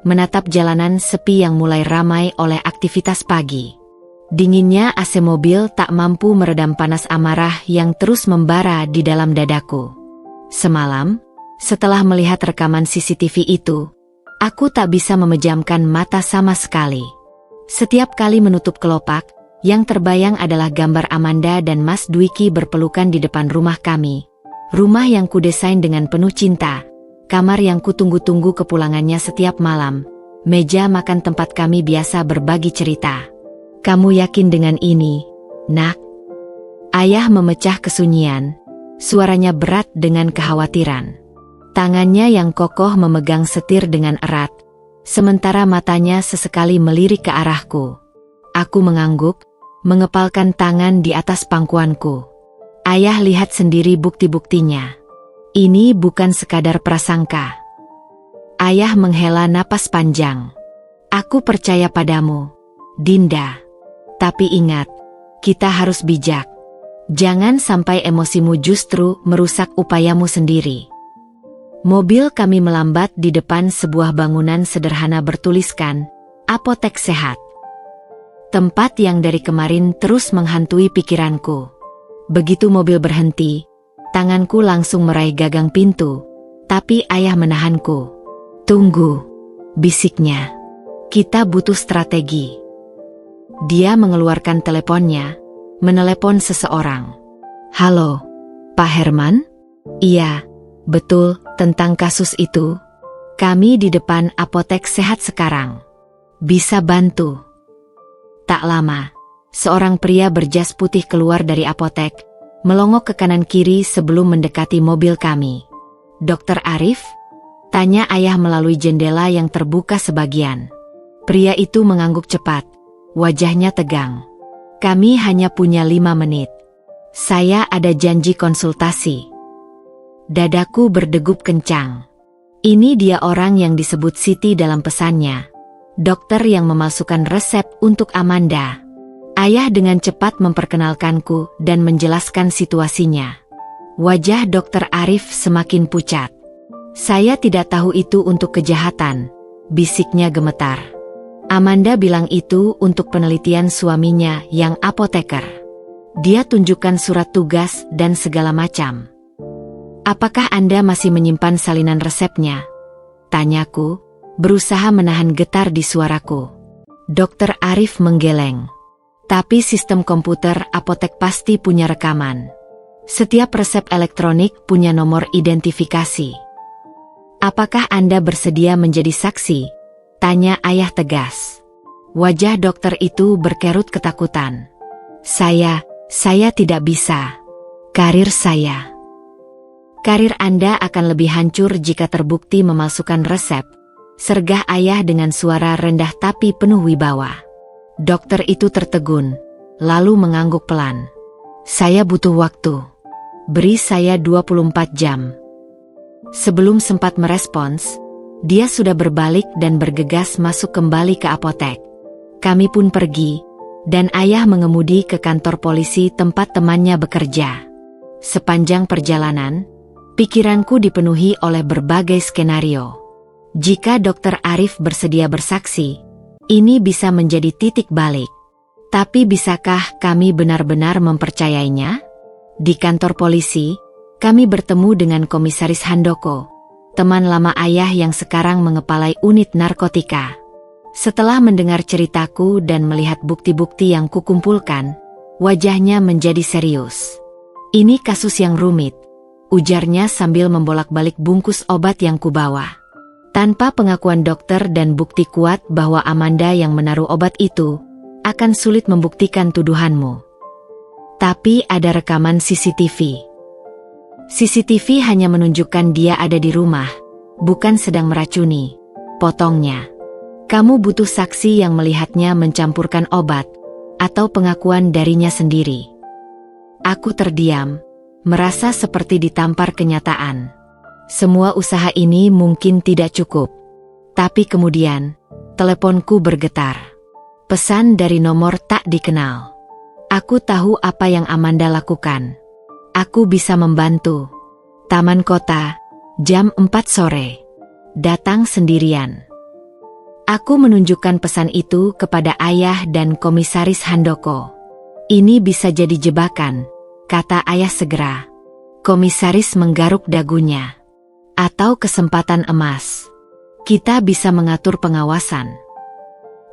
menatap jalanan sepi yang mulai ramai oleh aktivitas pagi. Dinginnya AC mobil tak mampu meredam panas amarah yang terus membara di dalam dadaku. Semalam, setelah melihat rekaman CCTV itu, aku tak bisa memejamkan mata sama sekali. Setiap kali menutup kelopak, yang terbayang adalah gambar Amanda dan Mas Dwiki berpelukan di depan rumah kami. Rumah yang kudesain dengan penuh cinta. Kamar yang kutunggu-tunggu kepulangannya setiap malam, meja makan tempat kami biasa berbagi cerita. Kamu yakin dengan ini, Nak? Ayah memecah kesunyian, suaranya berat dengan kekhawatiran. Tangannya yang kokoh memegang setir dengan erat, sementara matanya sesekali melirik ke arahku. Aku mengangguk, mengepalkan tangan di atas pangkuanku. Ayah lihat sendiri bukti-buktinya. Ini bukan sekadar prasangka. Ayah menghela napas panjang. Aku percaya padamu, Dinda. Tapi ingat, kita harus bijak. Jangan sampai emosimu justru merusak upayamu sendiri. Mobil kami melambat di depan sebuah bangunan sederhana bertuliskan, Apotek Sehat. Tempat yang dari kemarin terus menghantui pikiranku. Begitu mobil berhenti, tanganku langsung meraih gagang pintu, tapi ayah menahanku. Tunggu, bisiknya. Kita butuh strategi. Dia mengeluarkan teleponnya, menelepon seseorang. Halo, Pak Herman? Iya, betul, tentang kasus itu. Kami di depan Apotek Sehat sekarang. Bisa bantu. Tak lama, seorang pria berjas putih keluar dari apotek, melongok ke kanan kiri sebelum mendekati mobil kami. Dokter Arif? Tanya ayah melalui jendela yang terbuka sebagian. Pria itu mengangguk cepat, wajahnya tegang. Kami hanya punya 5 menit. Saya ada janji konsultasi. Dadaku berdegup kencang. Ini dia orang yang disebut Siti dalam pesannya. Dokter yang memalsukan resep untuk Amanda. Ayah dengan cepat memperkenalkanku dan menjelaskan situasinya. Wajah Dokter Arif semakin pucat. Saya tidak tahu itu untuk kejahatan, bisiknya gemetar. Amanda bilang itu untuk penelitian suaminya yang apoteker. Dia tunjukkan surat tugas dan segala macam. Apakah Anda masih menyimpan salinan resepnya? Tanyaku, berusaha menahan getar di suaraku. Dokter Arif menggeleng. Tapi sistem komputer apotek pasti punya rekaman. Setiap resep elektronik punya nomor identifikasi. Apakah Anda bersedia menjadi saksi? Tanya ayah tegas. Wajah dokter itu berkerut ketakutan. Saya tidak bisa. Karir saya. Karir Anda akan lebih hancur jika terbukti memalsukan resep, sergah ayah dengan suara rendah tapi penuh wibawa. Dokter itu tertegun, lalu mengangguk pelan. Saya butuh waktu. Beri saya 24 jam. Sebelum sempat merespons, dia sudah berbalik dan bergegas masuk kembali ke apotek. Kami pun pergi, dan ayah mengemudi ke kantor polisi tempat temannya bekerja. Sepanjang perjalanan, pikiranku dipenuhi oleh berbagai skenario. Jika Dr. Arif bersedia bersaksi, ini bisa menjadi titik balik. Tapi bisakah kami benar-benar mempercayainya? Di kantor polisi, kami bertemu dengan Komisaris Handoko, teman lama ayah yang sekarang mengepalai unit narkotika. Setelah mendengar ceritaku dan melihat bukti-bukti yang kukumpulkan, wajahnya menjadi serius. Ini kasus yang rumit, ujarnya sambil membolak-balik bungkus obat yang kubawa. Tanpa pengakuan dokter dan bukti kuat bahwa Amanda yang menaruh obat itu, akan sulit membuktikan tuduhanmu. Tapi ada rekaman CCTV. CCTV hanya menunjukkan dia ada di rumah, bukan sedang meracuni, potongnya. Kamu butuh saksi yang melihatnya mencampurkan obat, atau pengakuan darinya sendiri. Aku terdiam, merasa seperti ditampar kenyataan. Semua usaha ini mungkin tidak cukup. Tapi kemudian, teleponku bergetar. Pesan dari nomor tak dikenal. Aku tahu apa yang Amanda lakukan. Aku bisa membantu. Taman Kota, jam 4 sore. Datang sendirian. Aku menunjukkan pesan itu kepada ayah dan Komisaris Handoko. Ini bisa jadi jebakan, kata ayah segera. Komisaris menggaruk dagunya. Atau kesempatan emas. Kita bisa mengatur pengawasan.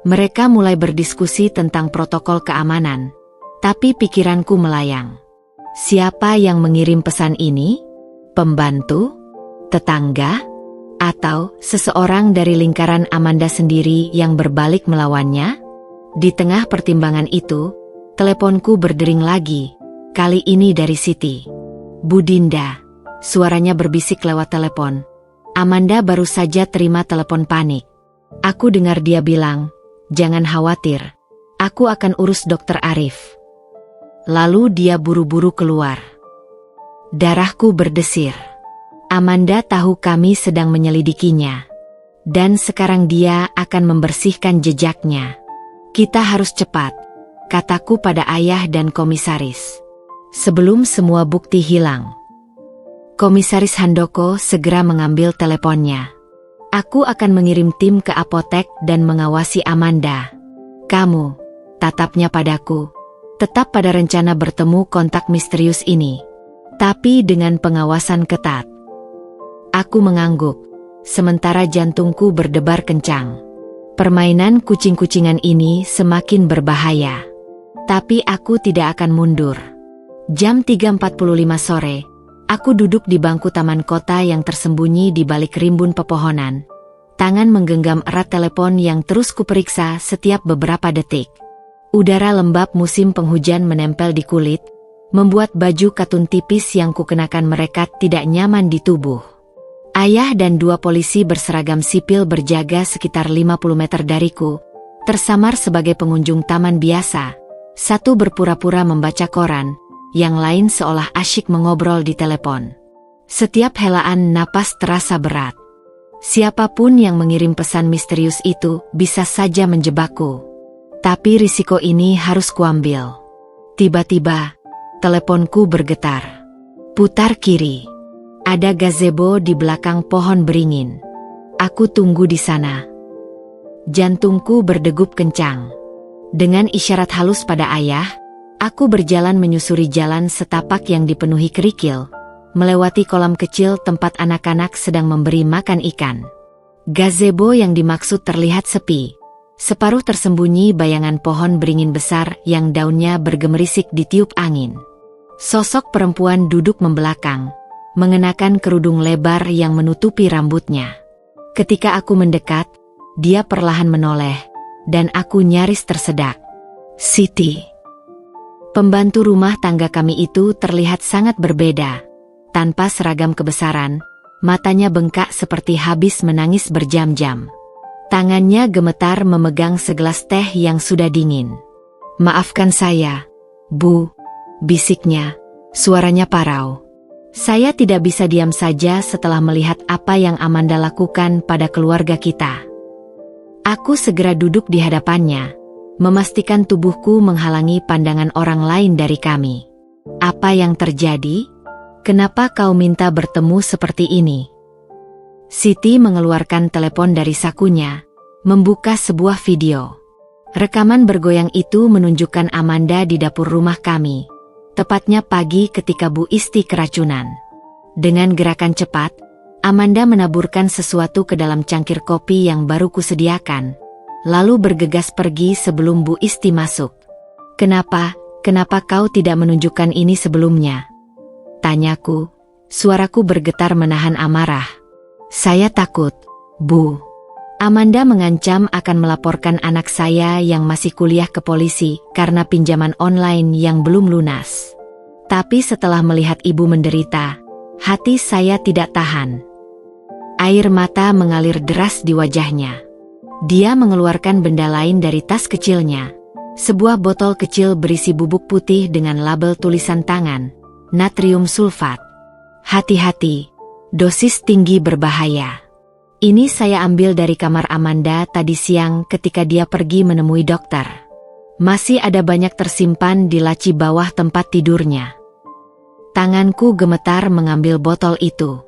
Mereka mulai berdiskusi tentang protokol keamanan, tapi pikiranku melayang. Siapa yang mengirim pesan ini? Pembantu? Tetangga? Atau seseorang dari lingkaran Amanda sendiri yang berbalik melawannya? Di tengah pertimbangan itu, teleponku berdering lagi, kali ini dari Siti. Bu Dinda, suaranya berbisik lewat telepon. Amanda baru saja terima telepon panik. Aku dengar dia bilang, jangan khawatir, aku akan urus Dr. Arif. Lalu dia buru-buru keluar. Darahku berdesir. Amanda tahu kami sedang menyelidikinya. Dan sekarang dia akan membersihkan jejaknya. Kita harus cepat, kataku pada ayah dan komisaris. Sebelum semua bukti hilang. Komisaris Handoko segera mengambil teleponnya. Aku akan mengirim tim ke apotek dan mengawasi Amanda. Kamu, tatapnya padaku, tetap pada rencana bertemu kontak misterius ini. Tapi dengan pengawasan ketat. Aku mengangguk, sementara jantungku berdebar kencang. Permainan kucing-kucingan ini semakin berbahaya. Tapi aku tidak akan mundur. Jam 3.45 sore, aku duduk di bangku taman kota yang tersembunyi di balik rimbun pepohonan. Tangan menggenggam erat telepon yang terus kuperiksa setiap beberapa detik. Udara lembab musim penghujan menempel di kulit, membuat baju katun tipis yang kukenakan merekat tidak nyaman di tubuh. Ayah dan dua polisi berseragam sipil berjaga sekitar 50 meter dariku, tersamar sebagai pengunjung taman biasa. Satu berpura-pura membaca koran, yang lain seolah asyik mengobrol di telepon. Setiap helaan napas terasa berat. Siapapun yang mengirim pesan misterius itu bisa saja menjebakku. Tapi risiko ini harus kuambil. Tiba-tiba, teleponku bergetar. Putar kiri. Ada gazebo di belakang pohon beringin. Aku tunggu di sana. Jantungku berdegup kencang. Dengan isyarat halus pada ayah, aku berjalan menyusuri jalan setapak yang dipenuhi kerikil, melewati kolam kecil tempat anak-anak sedang memberi makan ikan. Gazebo yang dimaksud terlihat sepi. Separuh tersembunyi bayangan pohon beringin besar yang daunnya bergemerisik ditiup angin. Sosok perempuan duduk membelakang, mengenakan kerudung lebar yang menutupi rambutnya. Ketika aku mendekat, dia perlahan menoleh, dan aku nyaris tersedak. Siti. Pembantu rumah tangga kami itu terlihat sangat berbeda. Tanpa seragam kebesaran, matanya bengkak seperti habis menangis berjam-jam. Tangannya gemetar memegang segelas teh yang sudah dingin. "Maafkan saya, Bu," bisiknya, suaranya parau. Saya tidak bisa diam saja setelah melihat apa yang Amanda lakukan pada keluarga kita. Aku segera duduk di hadapannya, memastikan tubuhku menghalangi pandangan orang lain dari kami. "Apa yang terjadi? Kenapa kau minta bertemu seperti ini?" Siti mengeluarkan telepon dari sakunya, membuka sebuah video. Rekaman bergoyang itu menunjukkan Amanda di dapur rumah kami, tepatnya pagi ketika Bu Isti keracunan. Dengan gerakan cepat, Amanda menaburkan sesuatu ke dalam cangkir kopi yang baru kusediakan, lalu bergegas pergi sebelum Bu Isti masuk. Kenapa kau tidak menunjukkan ini sebelumnya?" tanyaku, suaraku bergetar menahan amarah. "Saya takut, Bu." Amanda mengancam akan melaporkan anak saya yang masih kuliah ke polisi karena pinjaman online yang belum lunas. Tapi setelah melihat ibu menderita, hati saya tidak tahan. Air mata mengalir deras di wajahnya. Dia mengeluarkan benda lain dari tas kecilnya. Sebuah botol kecil berisi bubuk putih dengan label tulisan tangan, natrium sulfat. "Hati-hati, dosis tinggi berbahaya." Ini saya ambil dari kamar Amanda tadi siang ketika dia pergi menemui dokter. Masih ada banyak tersimpan di laci bawah tempat tidurnya. Tanganku gemetar mengambil botol itu.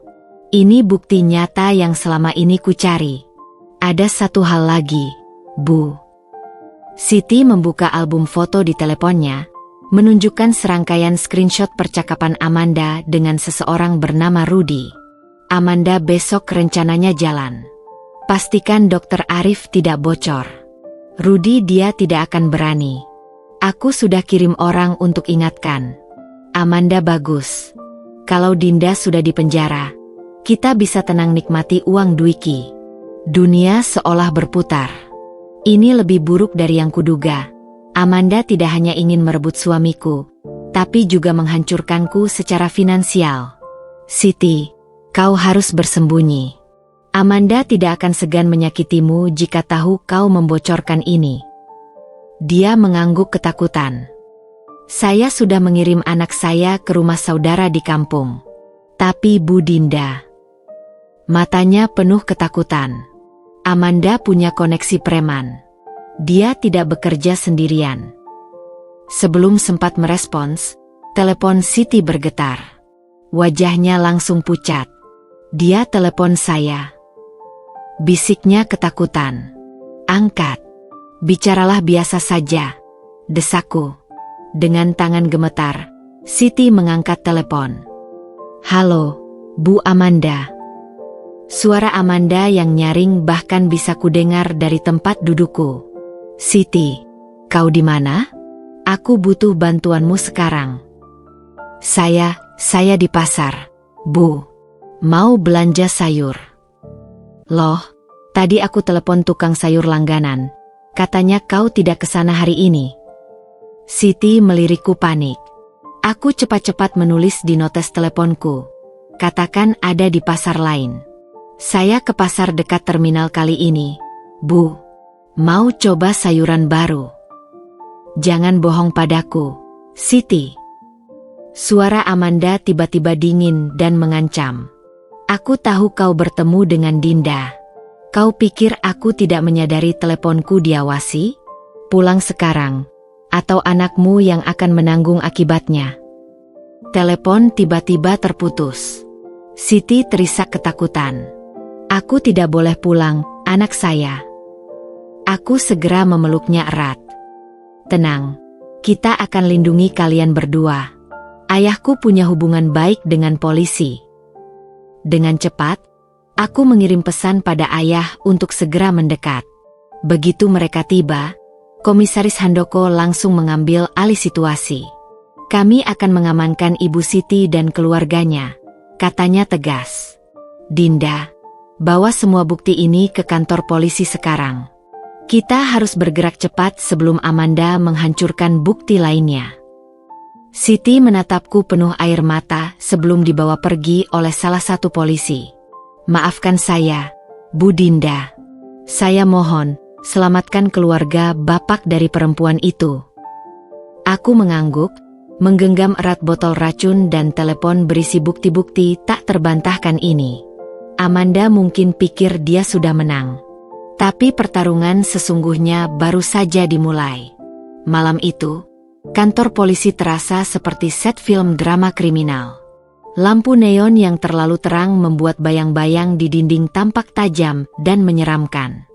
Ini bukti nyata yang selama ini kucari. "Ada satu hal lagi, Bu." Siti membuka album foto di teleponnya, menunjukkan serangkaian screenshot percakapan Amanda dengan seseorang bernama Rudy. "Amanda besok rencananya jalan. Pastikan Dokter Arif tidak bocor. Rudy dia tidak akan berani. Aku sudah kirim orang untuk ingatkan. Amanda bagus. Kalau Dinda sudah di penjara, kita bisa tenang nikmati uang Dwiki. Dunia seolah berputar. Ini lebih buruk dari yang kuduga. Amanda tidak hanya ingin merebut suamiku, tapi juga menghancurkanku secara finansial. Siti, kau harus bersembunyi. Amanda tidak akan segan menyakitimu jika tahu kau membocorkan ini." Dia mengangguk ketakutan. "Saya sudah mengirim anak saya ke rumah saudara di kampung. Tapi Bu Dinda..." Matanya penuh ketakutan. "Amanda punya koneksi preman. Dia tidak bekerja sendirian." Sebelum sempat merespons, telepon Siti bergetar. Wajahnya langsung pucat. "Dia telepon saya," bisiknya ketakutan. "Angkat. Bicaralah biasa saja," desakku. Dengan tangan gemetar, Siti mengangkat telepon. "Halo, Bu Amanda." Suara Amanda yang nyaring bahkan bisa kudengar dari tempat dudukku. "Siti, kau di mana? Aku butuh bantuanmu sekarang." Saya di pasar, Bu. Mau belanja sayur." "Loh, tadi aku telepon tukang sayur langganan. Katanya kau tidak ke sana hari ini." Siti melirikku panik. Aku cepat-cepat menulis di notes teleponku. "Katakan ada di pasar lain. Saya ke pasar dekat terminal kali ini, Bu. Mau coba sayuran baru." "Jangan bohong padaku, Siti." Suara Amanda tiba-tiba dingin dan mengancam. "Aku tahu kau bertemu dengan Dinda. Kau pikir aku tidak menyadari teleponku diawasi? Pulang sekarang, atau anakmu yang akan menanggung akibatnya." Telepon tiba-tiba terputus. Siti terisak ketakutan. "Aku tidak boleh pulang, anak saya." Aku segera memeluknya erat. "Tenang, kita akan lindungi kalian berdua. Ayahku punya hubungan baik dengan polisi." Dengan cepat, aku mengirim pesan pada ayah untuk segera mendekat. Begitu mereka tiba, Komisaris Handoko langsung mengambil alih situasi. Kami akan mengamankan Ibu Siti dan keluarganya, katanya tegas. Dinda, bawa semua bukti ini ke kantor polisi sekarang. Kita harus bergerak cepat sebelum Amanda menghancurkan bukti lainnya. Siti menatapku penuh air mata sebelum dibawa pergi oleh salah satu polisi. Maafkan saya, Bu Dinda. Saya mohon, selamatkan keluarga Bapak dari perempuan itu. Aku mengangguk, menggenggam erat botol racun dan telepon berisi bukti-bukti tak terbantahkan ini. Amanda mungkin pikir dia sudah menang. Tapi pertarungan sesungguhnya baru saja dimulai. Malam itu, kantor polisi terasa seperti set film drama kriminal. Lampu neon yang terlalu terang membuat bayang-bayang di dinding tampak tajam dan menyeramkan.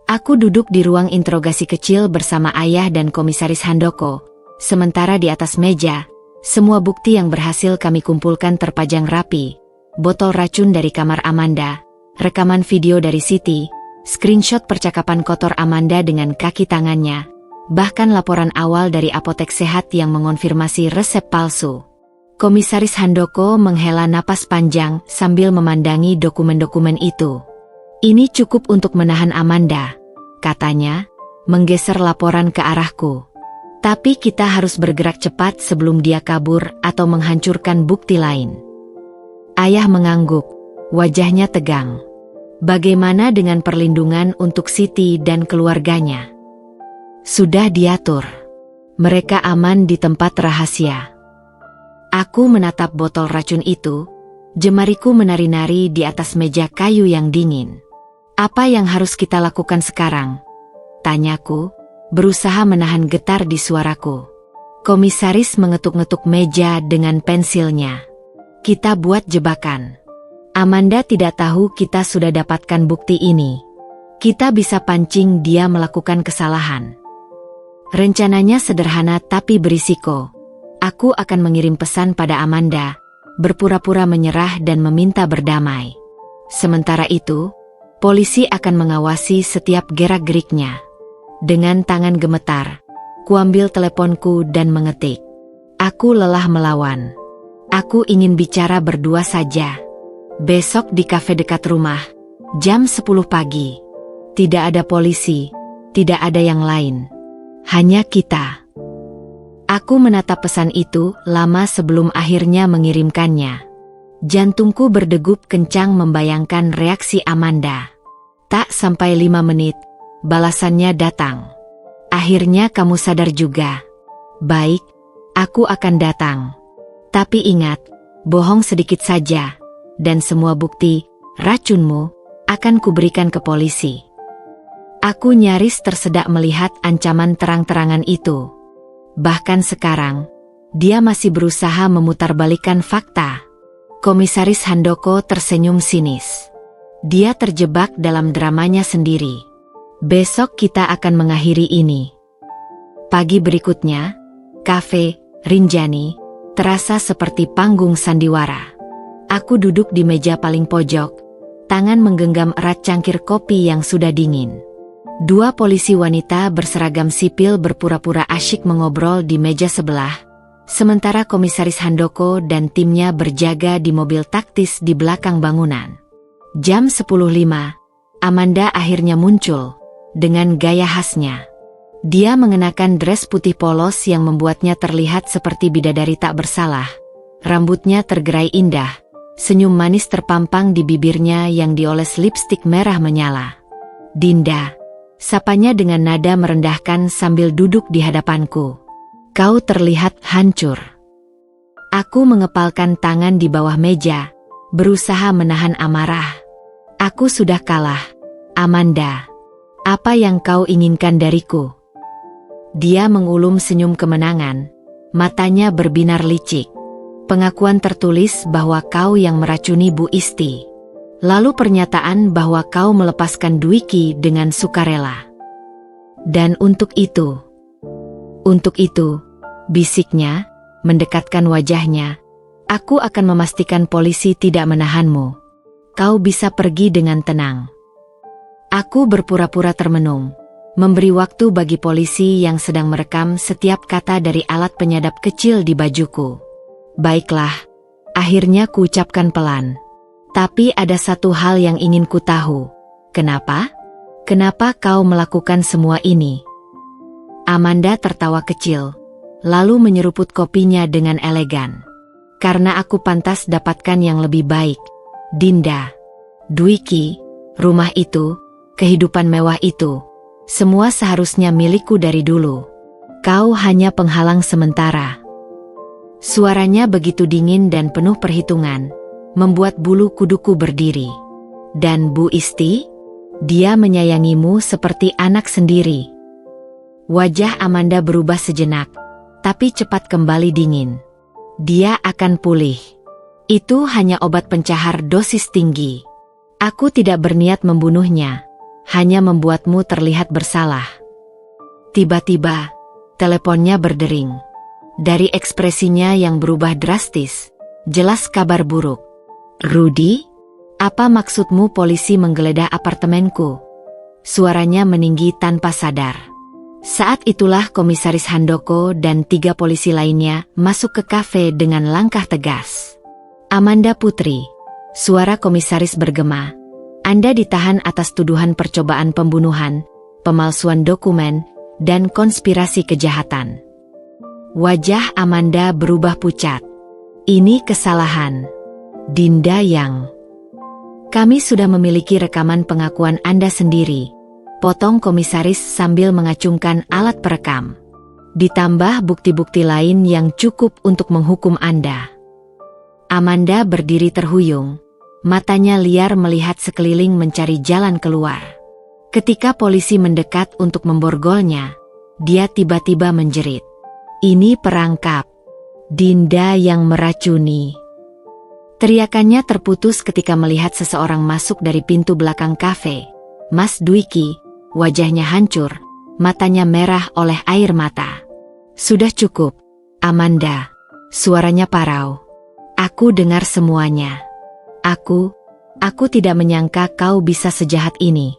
Aku duduk di ruang interogasi kecil bersama ayah dan Komisaris Handoko, sementara di atas meja, semua bukti yang berhasil kami kumpulkan terpajang rapi. Botol racun dari kamar Amanda, rekaman video dari Siti, screenshot percakapan kotor Amanda dengan kaki tangannya, bahkan laporan awal dari apotek sehat yang mengonfirmasi resep palsu. Komisaris Handoko menghela napas panjang sambil memandangi dokumen-dokumen itu. Ini cukup untuk menahan Amanda, katanya, menggeser laporan ke arahku. Tapi kita harus bergerak cepat sebelum dia kabur atau menghancurkan bukti lain. Ayah mengangguk, wajahnya tegang. Bagaimana dengan perlindungan untuk Siti dan keluarganya? Sudah diatur. Mereka aman di tempat rahasia. Aku menatap botol racun itu, jemariku menari-nari di atas meja kayu yang dingin. Apa yang harus kita lakukan sekarang? Tanyaku, berusaha menahan getar di suaraku. Komisaris mengetuk-ngetuk meja dengan pensilnya. Kita buat jebakan. Amanda tidak tahu kita sudah dapatkan bukti ini. Kita bisa pancing dia melakukan kesalahan. Rencananya sederhana tapi berisiko. Aku akan mengirim pesan pada Amanda, berpura-pura menyerah dan meminta berdamai. Sementara itu, polisi akan mengawasi setiap gerak-geriknya. Dengan tangan gemetar, kuambil teleponku dan mengetik. Aku lelah melawan. Aku ingin bicara berdua saja. Besok di kafe dekat rumah, jam 10 pagi. Tidak ada polisi, tidak ada yang lain. Hanya kita. Aku menatap pesan itu lama sebelum akhirnya mengirimkannya. Jantungku berdegup kencang membayangkan reaksi Amanda. Tak sampai 5 menit, balasannya datang. Akhirnya kamu sadar juga. Baik, aku akan datang. Tapi ingat, bohong sedikit saja. Dan semua bukti, racunmu, akan kuberikan ke polisi. Aku nyaris tersedak melihat ancaman terang-terangan itu. Bahkan sekarang, dia masih berusaha memutarbalikkan fakta. Komisaris Handoko tersenyum sinis. Dia terjebak dalam dramanya sendiri. Besok kita akan mengakhiri ini. Pagi berikutnya, kafe Rinjani terasa seperti panggung sandiwara. Aku duduk di meja paling pojok, tangan menggenggam erat cangkir kopi yang sudah dingin. 2 polisi wanita berseragam sipil berpura-pura asyik mengobrol di meja sebelah, sementara Komisaris Handoko dan timnya berjaga di mobil taktis di belakang bangunan. Jam 10.05, Amanda akhirnya muncul, dengan gaya khasnya. Dia mengenakan dress putih polos yang membuatnya terlihat seperti bidadari tak bersalah. Rambutnya tergerai indah. Senyum manis terpampang di bibirnya yang dioles lipstik merah menyala. Dinda, sapanya dengan nada merendahkan sambil duduk di hadapanku. Kau terlihat hancur. Aku mengepalkan tangan di bawah meja, berusaha menahan amarah. Aku sudah kalah, Amanda. Apa yang kau inginkan dariku? Dia mengulum senyum kemenangan, matanya berbinar licik. Pengakuan tertulis bahwa kau yang meracuni Bu Isti. Lalu pernyataan bahwa kau melepaskan Dwiki dengan sukarela. Dan untuk itu, bisiknya, mendekatkan wajahnya, aku akan memastikan polisi tidak menahanmu. Kau bisa pergi dengan tenang. Aku berpura-pura termenung, memberi waktu bagi polisi yang sedang merekam setiap kata dari alat penyadap kecil di bajuku. Baiklah, akhirnya kuucapkan pelan. Tapi ada satu hal yang ingin ku tahu. Kenapa? Kenapa kau melakukan semua ini? Amanda tertawa kecil, lalu menyeruput kopinya dengan elegan. Karena aku pantas dapatkan yang lebih baik, Dinda. Dwiki, rumah itu, kehidupan mewah itu, semua seharusnya milikku dari dulu. Kau hanya penghalang sementara. Suaranya begitu dingin dan penuh perhitungan, membuat bulu kuduku berdiri. Dan Bu Isti? Dia menyayangimu seperti anak sendiri. Wajah Amanda berubah sejenak, tapi cepat kembali dingin. Dia akan pulih. Itu hanya obat pencahar dosis tinggi. Aku tidak berniat membunuhnya, hanya membuatmu terlihat bersalah. Tiba-tiba, teleponnya berdering. Dari ekspresinya yang berubah drastis, jelas kabar buruk. Rudy? Apa maksudmu polisi menggeledah apartemenku? Suaranya meninggi tanpa sadar. Saat itulah Komisaris Handoko dan 3 polisi lainnya masuk ke kafe dengan langkah tegas. Amanda Putri, suara komisaris bergema. Anda ditahan atas tuduhan percobaan pembunuhan, pemalsuan dokumen, dan konspirasi kejahatan. Wajah Amanda berubah pucat. Ini kesalahan Dinda Yang. Kami sudah memiliki rekaman pengakuan Anda sendiri, potong komisaris sambil mengacungkan alat perekam. Ditambah bukti-bukti lain yang cukup untuk menghukum Anda. Amanda berdiri terhuyung, matanya liar melihat sekeliling mencari jalan keluar. Ketika polisi mendekat untuk memborgolnya, dia tiba-tiba menjerit. Ini perangkap. Dinda yang meracuni. Teriakannya terputus ketika melihat seseorang masuk dari pintu belakang kafe. Mas Dwiki, wajahnya hancur, matanya merah oleh air mata. Sudah cukup, Amanda. Suaranya parau. Aku dengar semuanya. Aku tidak menyangka kau bisa sejahat ini.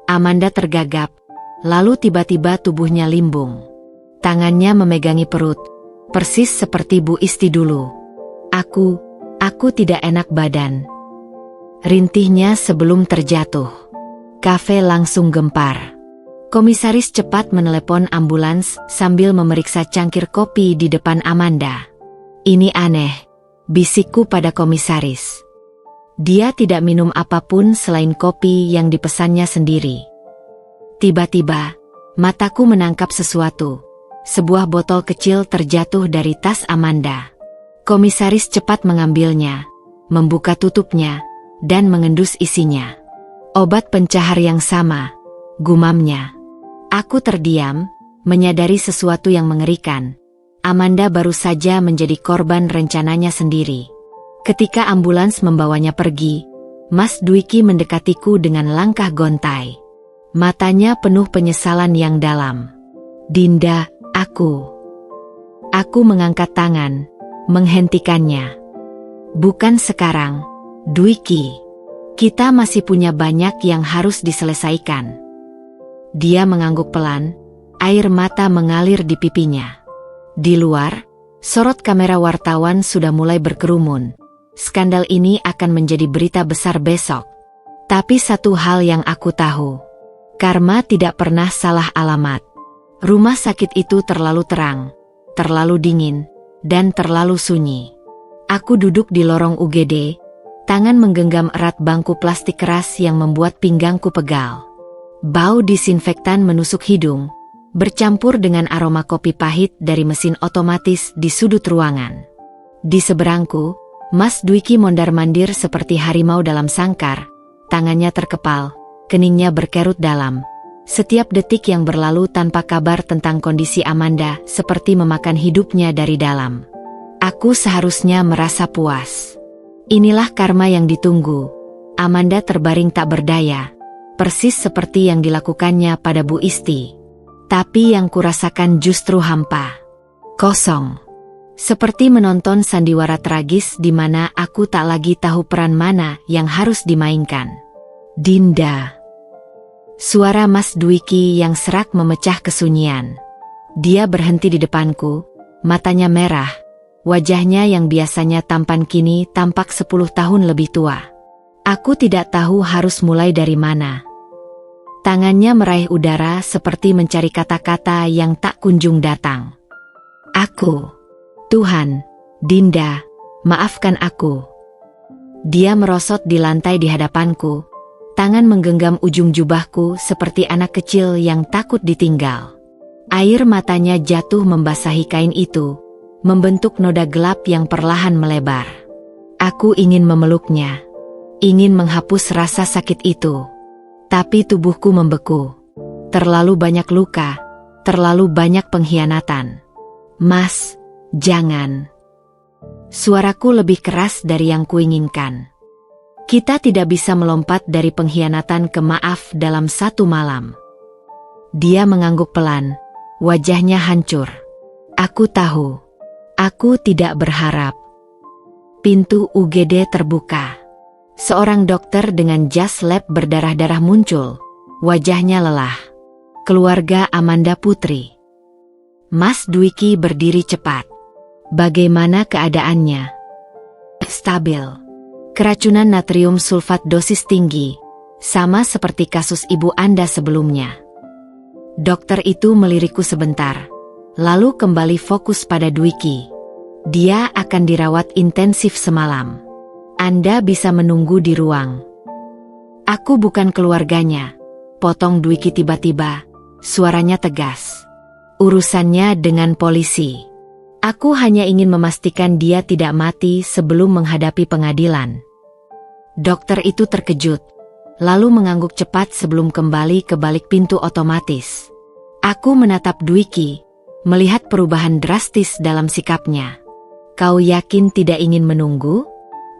Amanda tergagap, lalu tiba-tiba tubuhnya limbung. Tangannya memegangi perut, persis seperti Bu Isti dulu. Aku tidak enak badan. Rintihnya sebelum terjatuh. Kafe langsung gempar. Komisaris cepat menelepon ambulans sambil memeriksa cangkir kopi di depan Amanda. Ini aneh, bisikku pada komisaris. Dia tidak minum apapun selain kopi yang dipesannya sendiri. Tiba-tiba, mataku menangkap sesuatu. Sebuah botol kecil terjatuh dari tas Amanda. Komisaris cepat mengambilnya, membuka tutupnya, dan mengendus isinya. Obat pencahar yang sama, gumamnya. Aku terdiam, menyadari sesuatu yang mengerikan. Amanda baru saja menjadi korban rencananya sendiri. Ketika ambulans membawanya pergi, Mas Dwiki mendekatiku dengan langkah gontai. Matanya penuh penyesalan yang dalam. Dinda, Aku mengangkat tangan, menghentikannya. Bukan sekarang, Dwiki. Kita masih punya banyak yang harus diselesaikan. Dia mengangguk pelan, air mata mengalir di pipinya. Di luar, sorot kamera wartawan sudah mulai berkerumun. Skandal ini akan menjadi berita besar besok. Tapi satu hal yang aku tahu, karma tidak pernah salah alamat. Rumah sakit itu terlalu terang, terlalu dingin, dan terlalu sunyi. Aku duduk di lorong UGD, tangan menggenggam erat bangku plastik keras yang membuat pinggangku pegal. Bau disinfektan menusuk hidung, bercampur dengan aroma kopi pahit dari mesin otomatis di sudut ruangan. Di seberangku, Mas Dwiki mondar-mandir seperti harimau dalam sangkar, tangannya terkepal, keningnya berkerut dalam. Setiap detik yang berlalu tanpa kabar tentang kondisi Amanda seperti memakan hidupnya dari dalam. Aku seharusnya merasa puas. Inilah karma yang ditunggu. Amanda terbaring tak berdaya, persis seperti yang dilakukannya pada Bu Isti. Tapi yang kurasakan justru hampa. Kosong. Seperti menonton sandiwara tragis di mana aku tak lagi tahu peran mana yang harus dimainkan. Dinda. Suara Mas Dwiki yang serak memecah kesunyian. Dia berhenti di depanku, matanya merah. Wajahnya yang biasanya tampan kini tampak 10 tahun lebih tua. Aku tidak tahu harus mulai dari mana. Tangannya meraih udara seperti mencari kata-kata yang tak kunjung datang. Tuhan, Dinda, maafkan aku. Dia merosot di lantai di hadapanku, tangan menggenggam ujung jubahku seperti anak kecil yang takut ditinggal. Air matanya jatuh membasahi kain itu, membentuk noda gelap yang perlahan melebar. Aku ingin memeluknya, ingin menghapus rasa sakit itu. Tapi tubuhku membeku. Terlalu banyak luka, terlalu banyak pengkhianatan. Mas, jangan. Suaraku lebih keras dari yang kuinginkan. Kita tidak bisa melompat dari pengkhianatan ke maaf dalam satu malam. Dia mengangguk pelan, wajahnya hancur. Aku tahu. Aku tidak berharap. Pintu UGD terbuka. Seorang dokter dengan jas lab berdarah-darah muncul. Wajahnya lelah. Keluarga Amanda Putri. Mas Dwiki berdiri cepat. Bagaimana keadaannya? Stabil. Keracunan natrium sulfat dosis tinggi. Sama seperti kasus ibu Anda sebelumnya. Dokter itu melirikku sebentar. Lalu kembali fokus pada Dwiki. Dia akan dirawat intensif semalam. Anda bisa menunggu di ruang. Aku bukan keluarganya. Potong Dwiki tiba-tiba. Suaranya tegas. Urusannya dengan polisi. Aku hanya ingin memastikan dia tidak mati sebelum menghadapi pengadilan. Dokter itu terkejut. Lalu mengangguk cepat sebelum kembali ke balik pintu otomatis. Aku menatap Dwiki, melihat perubahan drastis dalam sikapnya. Kau yakin tidak ingin menunggu?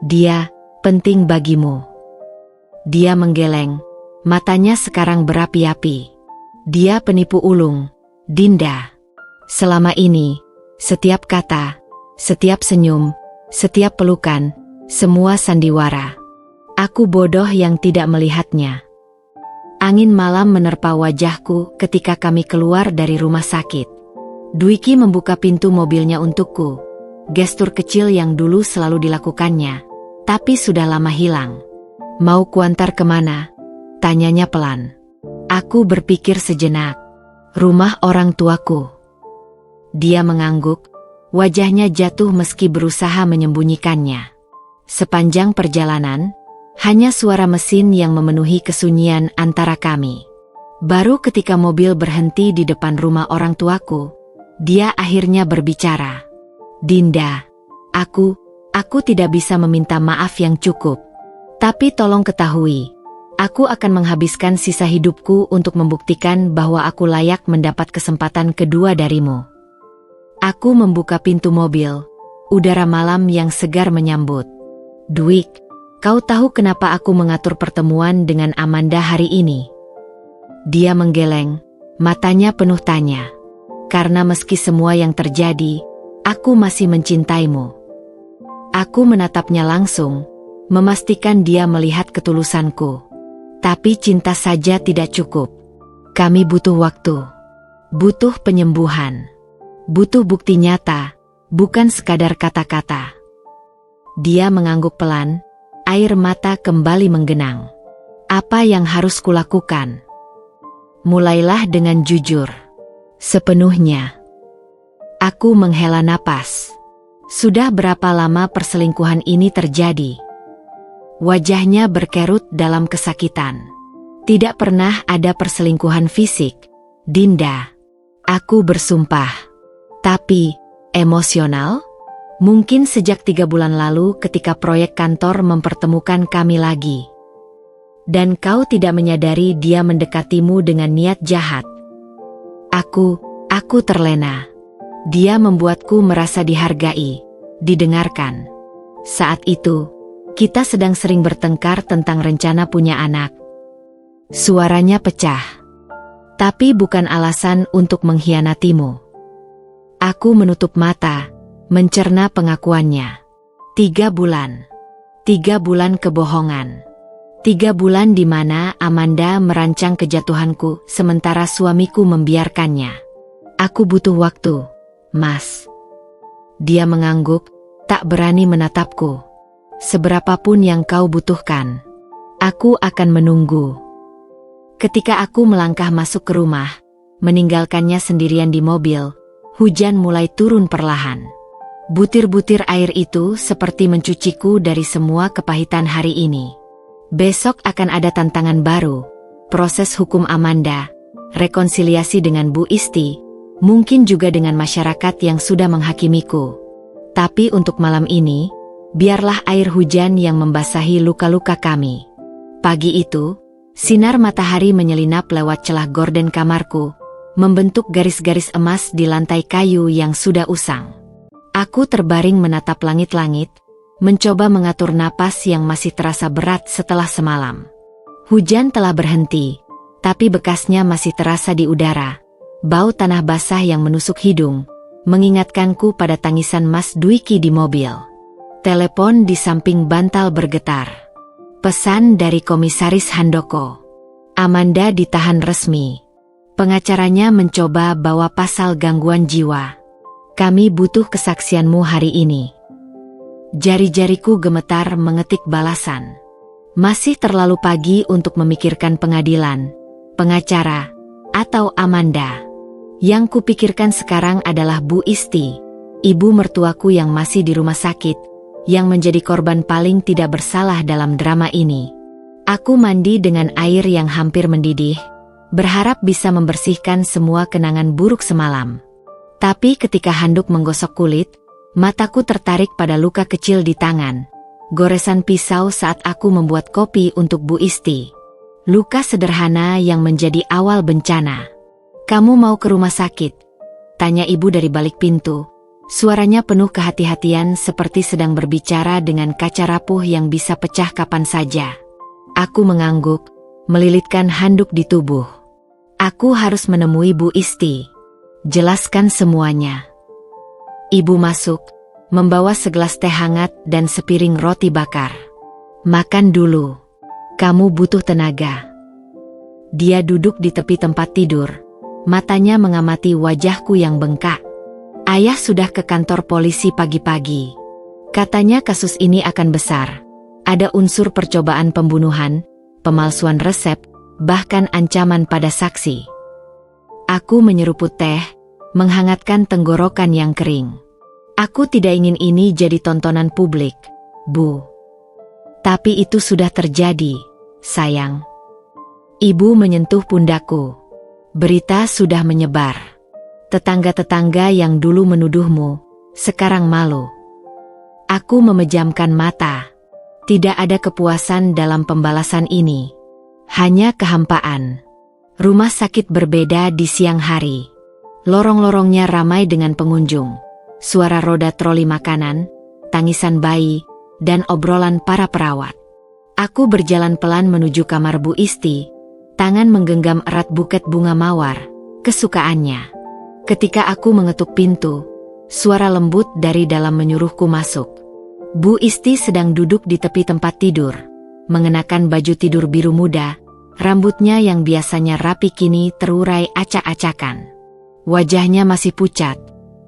Dia penting bagimu. Dia menggeleng, matanya sekarang berapi-api. Dia penipu ulung, Dinda. Selama ini, setiap kata, setiap senyum, setiap pelukan, semua sandiwara. Aku bodoh yang tidak melihatnya. Angin malam menerpa wajahku ketika kami keluar dari rumah sakit. Dwiki membuka pintu mobilnya untukku. Gestur kecil yang dulu selalu dilakukannya, tapi sudah lama hilang. Mau kuantar kemana? Tanyanya pelan. Aku berpikir sejenak. Rumah orang tuaku. Dia mengangguk, wajahnya jatuh meski berusaha menyembunyikannya. Sepanjang perjalanan, hanya suara mesin yang memenuhi kesunyian antara kami. Baru ketika mobil berhenti di depan rumah orang tuaku, dia akhirnya berbicara. Dinda, aku tidak bisa meminta maaf yang cukup. Tapi tolong ketahui, aku akan menghabiskan sisa hidupku untuk membuktikan bahwa aku layak mendapat kesempatan kedua darimu. Aku membuka pintu mobil, udara malam yang segar menyambut. Dwik, kau tahu kenapa aku mengatur pertemuan dengan Amanda hari ini? Dia menggeleng, matanya penuh tanya. Karena meski semua yang terjadi, aku masih mencintaimu. Aku menatapnya langsung, memastikan dia melihat ketulusanku. Tapi cinta saja tidak cukup. Kami butuh waktu. Butuh penyembuhan. Butuh bukti nyata, bukan sekadar kata-kata. Dia mengangguk pelan, air mata kembali menggenang. Apa yang harus kulakukan? Mulailah dengan jujur. Sepenuhnya. Aku menghela napas. Sudah berapa lama perselingkuhan ini terjadi? Wajahnya berkerut dalam kesakitan. Tidak pernah ada perselingkuhan fisik, Dinda. Aku bersumpah. Tapi, emosional? Mungkin sejak 3 bulan lalu ketika proyek kantor mempertemukan kami lagi. Dan kau tidak menyadari dia mendekatimu dengan niat jahat. Aku terlena. Dia membuatku merasa dihargai, didengarkan. Saat itu, kita sedang sering bertengkar tentang rencana punya anak. Suaranya pecah. Tapi bukan alasan untuk mengkhianatimu. Aku menutup mata, mencerna pengakuannya. 3 bulan. 3 bulan kebohongan. 3 bulan di mana Amanda merancang kejatuhanku sementara suamiku membiarkannya. Aku butuh waktu, Mas. Dia mengangguk, tak berani menatapku. Seberapapun yang kau butuhkan, aku akan menunggu. Ketika aku melangkah masuk ke rumah, meninggalkannya sendirian di mobil, hujan mulai turun perlahan. Butir-butir air itu seperti mencuciku dari semua kepahitan hari ini. Besok akan ada tantangan baru, proses hukum Amanda, rekonsiliasi dengan Bu Isti, mungkin juga dengan masyarakat yang sudah menghakimiku. Tapi untuk malam ini, biarlah air hujan yang membasahi luka-luka kami. Pagi itu, sinar matahari menyelinap lewat celah gorden kamarku, membentuk garis-garis emas di lantai kayu yang sudah usang. Aku terbaring menatap langit-langit, mencoba mengatur napas yang masih terasa berat setelah semalam. Hujan telah berhenti, tapi bekasnya masih terasa di udara. Bau tanah basah yang menusuk hidung, mengingatkanku pada tangisan Mas Dwiki di mobil. Telepon di samping bantal bergetar. Pesan dari Komisaris Handoko. Amanda ditahan resmi. Pengacaranya mencoba bawa pasal gangguan jiwa. Kami butuh kesaksianmu hari ini. Jari-jariku gemetar mengetik balasan. Masih terlalu pagi untuk memikirkan pengadilan, pengacara, atau Amanda. Yang kupikirkan sekarang adalah Bu Isti, ibu mertuaku yang masih di rumah sakit, yang menjadi korban paling tidak bersalah dalam drama ini. Aku mandi dengan air yang hampir mendidih, berharap bisa membersihkan semua kenangan buruk semalam. Tapi ketika handuk menggosok kulit, mataku tertarik pada luka kecil di tangan. Goresan pisau saat aku membuat kopi untuk Bu Isti. Luka sederhana yang menjadi awal bencana. Kamu mau ke rumah sakit? Tanya ibu dari balik pintu. Suaranya penuh kehati-hatian seperti sedang berbicara dengan kaca rapuh yang bisa pecah kapan saja. Aku mengangguk, melilitkan handuk di tubuh. Aku harus menemui Bu Isti. Jelaskan semuanya. Ibu masuk, membawa segelas teh hangat dan sepiring roti bakar. Makan dulu. Kamu butuh tenaga. Dia duduk di tepi tempat tidur. Matanya mengamati wajahku yang bengkak. Ayah sudah ke kantor polisi pagi-pagi. Katanya kasus ini akan besar. Ada unsur percobaan pembunuhan, pemalsuan resep, bahkan ancaman pada saksi. Aku menyeruput teh, menghangatkan tenggorokan yang kering. Aku tidak ingin ini jadi tontonan publik, Bu. Tapi itu sudah terjadi, sayang. Ibu menyentuh pundakku. Berita sudah menyebar. Tetangga-tetangga yang dulu menuduhmu, sekarang malu. Aku memejamkan mata. Tidak ada kepuasan dalam pembalasan ini. Hanya kehampaan. Rumah sakit berbeda di siang hari. Lorong-lorongnya ramai dengan pengunjung. Suara roda troli makanan, tangisan bayi, dan obrolan para perawat. Aku berjalan pelan menuju kamar Bu Isti, tangan menggenggam erat buket bunga mawar, kesukaannya. Ketika aku mengetuk pintu, suara lembut dari dalam menyuruhku masuk. Bu Isti sedang duduk di tepi tempat tidur, mengenakan baju tidur biru muda, rambutnya yang biasanya rapi kini terurai acak-acakan. Wajahnya masih pucat,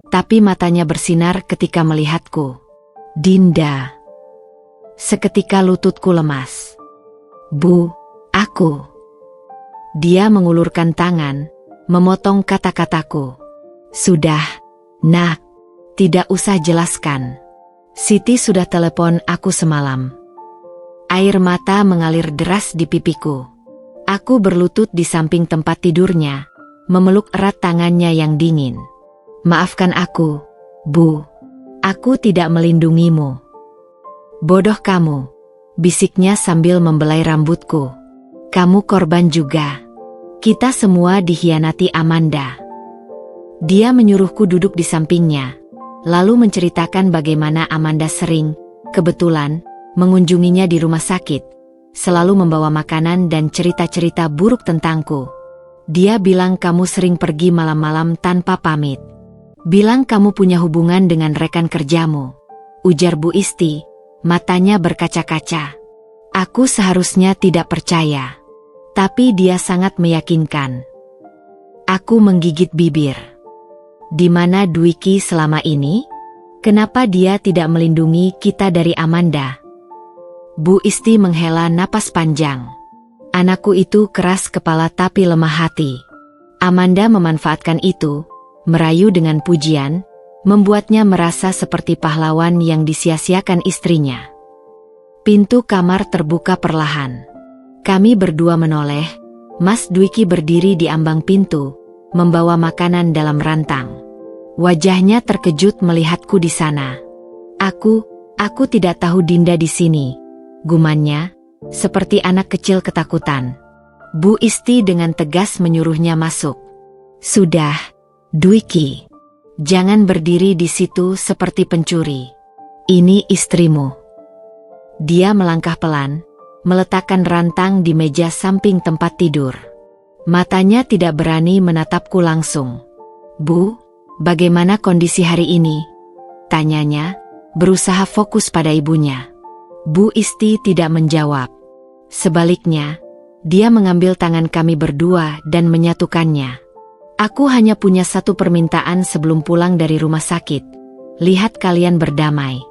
tapi matanya bersinar ketika melihatku. Dinda. Seketika lututku lemas. Bu, aku. Dia mengulurkan tangan, memotong kata-kataku. Sudah, nak, tidak usah jelaskan. Siti sudah telepon aku semalam. Air mata mengalir deras di pipiku. Aku berlutut di samping tempat tidurnya, memeluk erat tangannya yang dingin. Maafkan aku, Bu. Aku tidak melindungimu. Bodoh kamu, bisiknya sambil membelai rambutku. Kamu korban juga. Kita semua dikhianati Amanda. Dia menyuruhku duduk di sampingnya, lalu menceritakan bagaimana Amanda sering, kebetulan, mengunjunginya di rumah sakit, selalu membawa makanan dan cerita-cerita buruk tentangku. Dia bilang kamu sering pergi malam-malam tanpa pamit. Bilang kamu punya hubungan dengan rekan kerjamu. Ujar Bu Isti, matanya berkaca-kaca. Aku seharusnya tidak percaya. Tapi dia sangat meyakinkan. Aku menggigit bibir. Di mana Dwiki selama ini? Kenapa dia tidak melindungi kita dari Amanda? Bu Isti menghela napas panjang. Anakku itu keras kepala tapi lemah hati. Amanda memanfaatkan itu, merayu dengan pujian, membuatnya merasa seperti pahlawan yang disia-siakan istrinya. Pintu kamar terbuka perlahan. Kami berdua menoleh, Mas Dwiki berdiri di ambang pintu, membawa makanan dalam rantang. Wajahnya terkejut melihatku di sana. Aku tidak tahu Dinda di sini, gumannya, seperti anak kecil ketakutan. Bu Isti dengan tegas menyuruhnya masuk. Sudah, Dwiki. Jangan berdiri di situ seperti pencuri. Ini istrimu. Dia melangkah pelan, meletakkan rantang di meja samping tempat tidur. Matanya tidak berani menatapku langsung. Bu, bagaimana kondisi hari ini? Tanyanya, berusaha fokus pada ibunya. Bu Isti tidak menjawab. Sebaliknya, dia mengambil tangan kami berdua dan menyatukannya. Aku hanya punya satu permintaan sebelum pulang dari rumah sakit. Lihat kalian berdamai.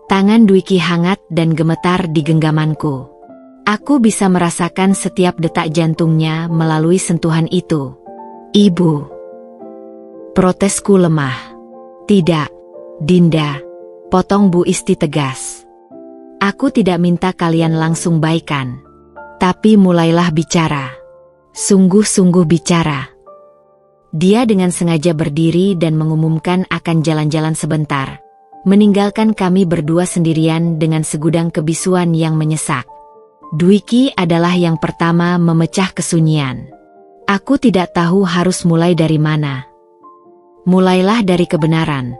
Tangan Dwiki hangat dan gemetar di genggamanku. Aku bisa merasakan setiap detak jantungnya melalui sentuhan itu. Ibu. Protesku lemah. Tidak, Dinda, potong Bu Isti tegas. Aku tidak minta kalian langsung baikan. Tapi mulailah bicara. Sungguh-sungguh bicara. Dia dengan sengaja berdiri dan mengumumkan akan jalan-jalan sebentar, meninggalkan kami berdua sendirian dengan segudang kebisuan yang menyesak. Dwiki adalah yang pertama memecah kesunyian. Aku tidak tahu harus mulai dari mana. Mulailah dari kebenaran,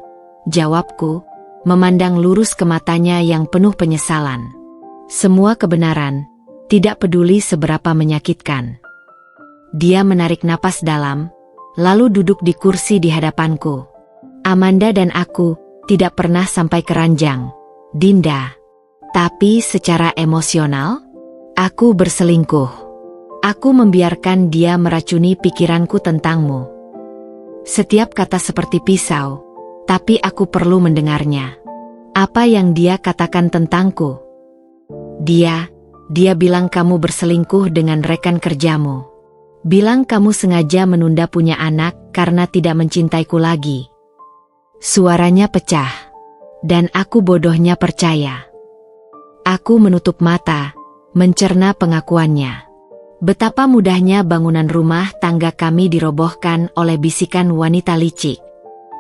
jawabku, memandang lurus ke matanya yang penuh penyesalan. Semua kebenaran, tidak peduli seberapa menyakitkan. Dia menarik napas dalam, lalu duduk di kursi di hadapanku. Amanda dan aku tidak pernah sampai ke ranjang, Dinda. Tapi secara emosional, aku berselingkuh. Aku membiarkan dia meracuni pikiranku tentangmu. Setiap kata seperti pisau, tapi aku perlu mendengarnya. Apa yang dia katakan tentangku? Dia bilang kamu berselingkuh dengan rekan kerjamu. Bilang kamu sengaja menunda punya anak karena tidak mencintaiku lagi. Suaranya pecah. Dan aku bodohnya percaya. Aku menutup mata, mencerna pengakuannya. Betapa mudahnya bangunan rumah tangga kami dirobohkan oleh bisikan wanita licik.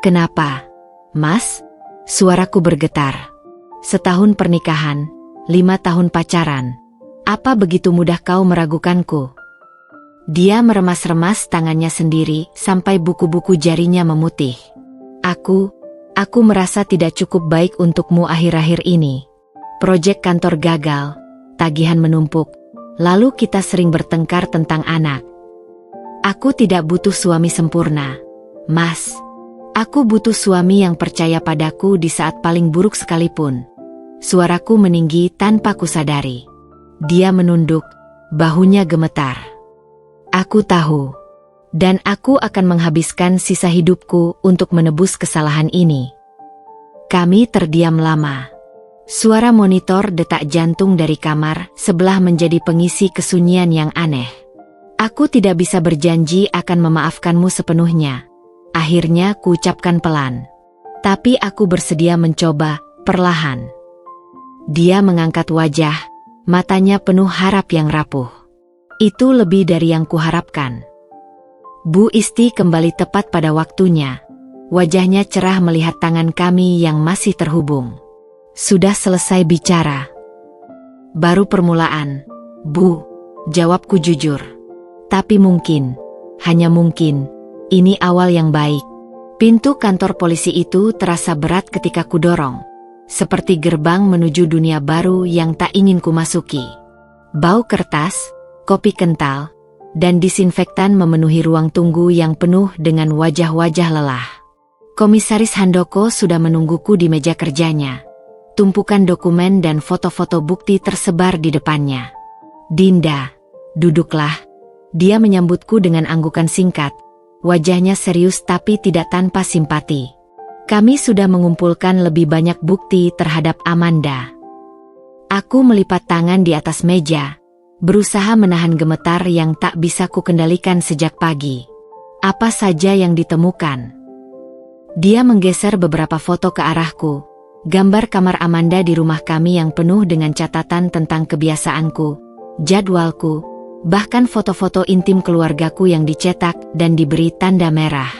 Kenapa, Mas? Suaraku bergetar. Setahun pernikahan, 5 tahun pacaran. Apa begitu mudah kau meragukanku? Dia meremas-remas tangannya sendiri sampai buku-buku jarinya memutih. Aku merasa tidak cukup baik untukmu akhir-akhir ini. Proyek kantor gagal, tagihan menumpuk, lalu kita sering bertengkar tentang anak. Aku tidak butuh suami sempurna, Mas. Aku butuh suami yang percaya padaku di saat paling buruk sekalipun. Suaraku meninggi tanpa kusadari. Dia menunduk, bahunya gemetar. Aku tahu. Dan aku akan menghabiskan sisa hidupku untuk menebus kesalahan ini. Kami terdiam lama. Suara monitor detak jantung dari kamar sebelah menjadi pengisi kesunyian yang aneh. Aku tidak bisa berjanji akan memaafkanmu sepenuhnya. Akhirnya kuucapkan pelan. Tapi aku bersedia mencoba, perlahan. Dia mengangkat wajah, matanya penuh harap yang rapuh. Itu lebih dari yang kuharapkan. Bu Isti kembali tepat pada waktunya. Wajahnya cerah melihat tangan kami yang masih terhubung. Sudah selesai bicara. Baru permulaan, Bu, jawabku jujur. Tapi mungkin, hanya mungkin, ini awal yang baik. Pintu kantor polisi itu terasa berat ketika kudorong. Seperti gerbang menuju dunia baru yang tak ingin kumasuki. Bau kertas, kopi kental, dan disinfektan memenuhi ruang tunggu yang penuh dengan wajah-wajah lelah. Komisaris Handoko sudah menungguku di meja kerjanya. tumpukan dokumen dan foto-foto bukti tersebar di depannya. "Dinda, duduklah." Dia menyambutku dengan anggukan singkat. Wajahnya serius tapi tidak tanpa simpati. "Kami sudah mengumpulkan lebih banyak bukti terhadap Amanda." Aku melipat tangan di atas meja, berusaha menahan gemetar yang tak bisa kukendalikan sejak pagi. "Apa saja yang ditemukan?" Dia menggeser beberapa foto ke arahku. Gambar kamar Amanda di rumah kami yang penuh dengan catatan tentang kebiasaanku, jadwalku, bahkan foto-foto intim keluargaku yang dicetak dan diberi tanda merah.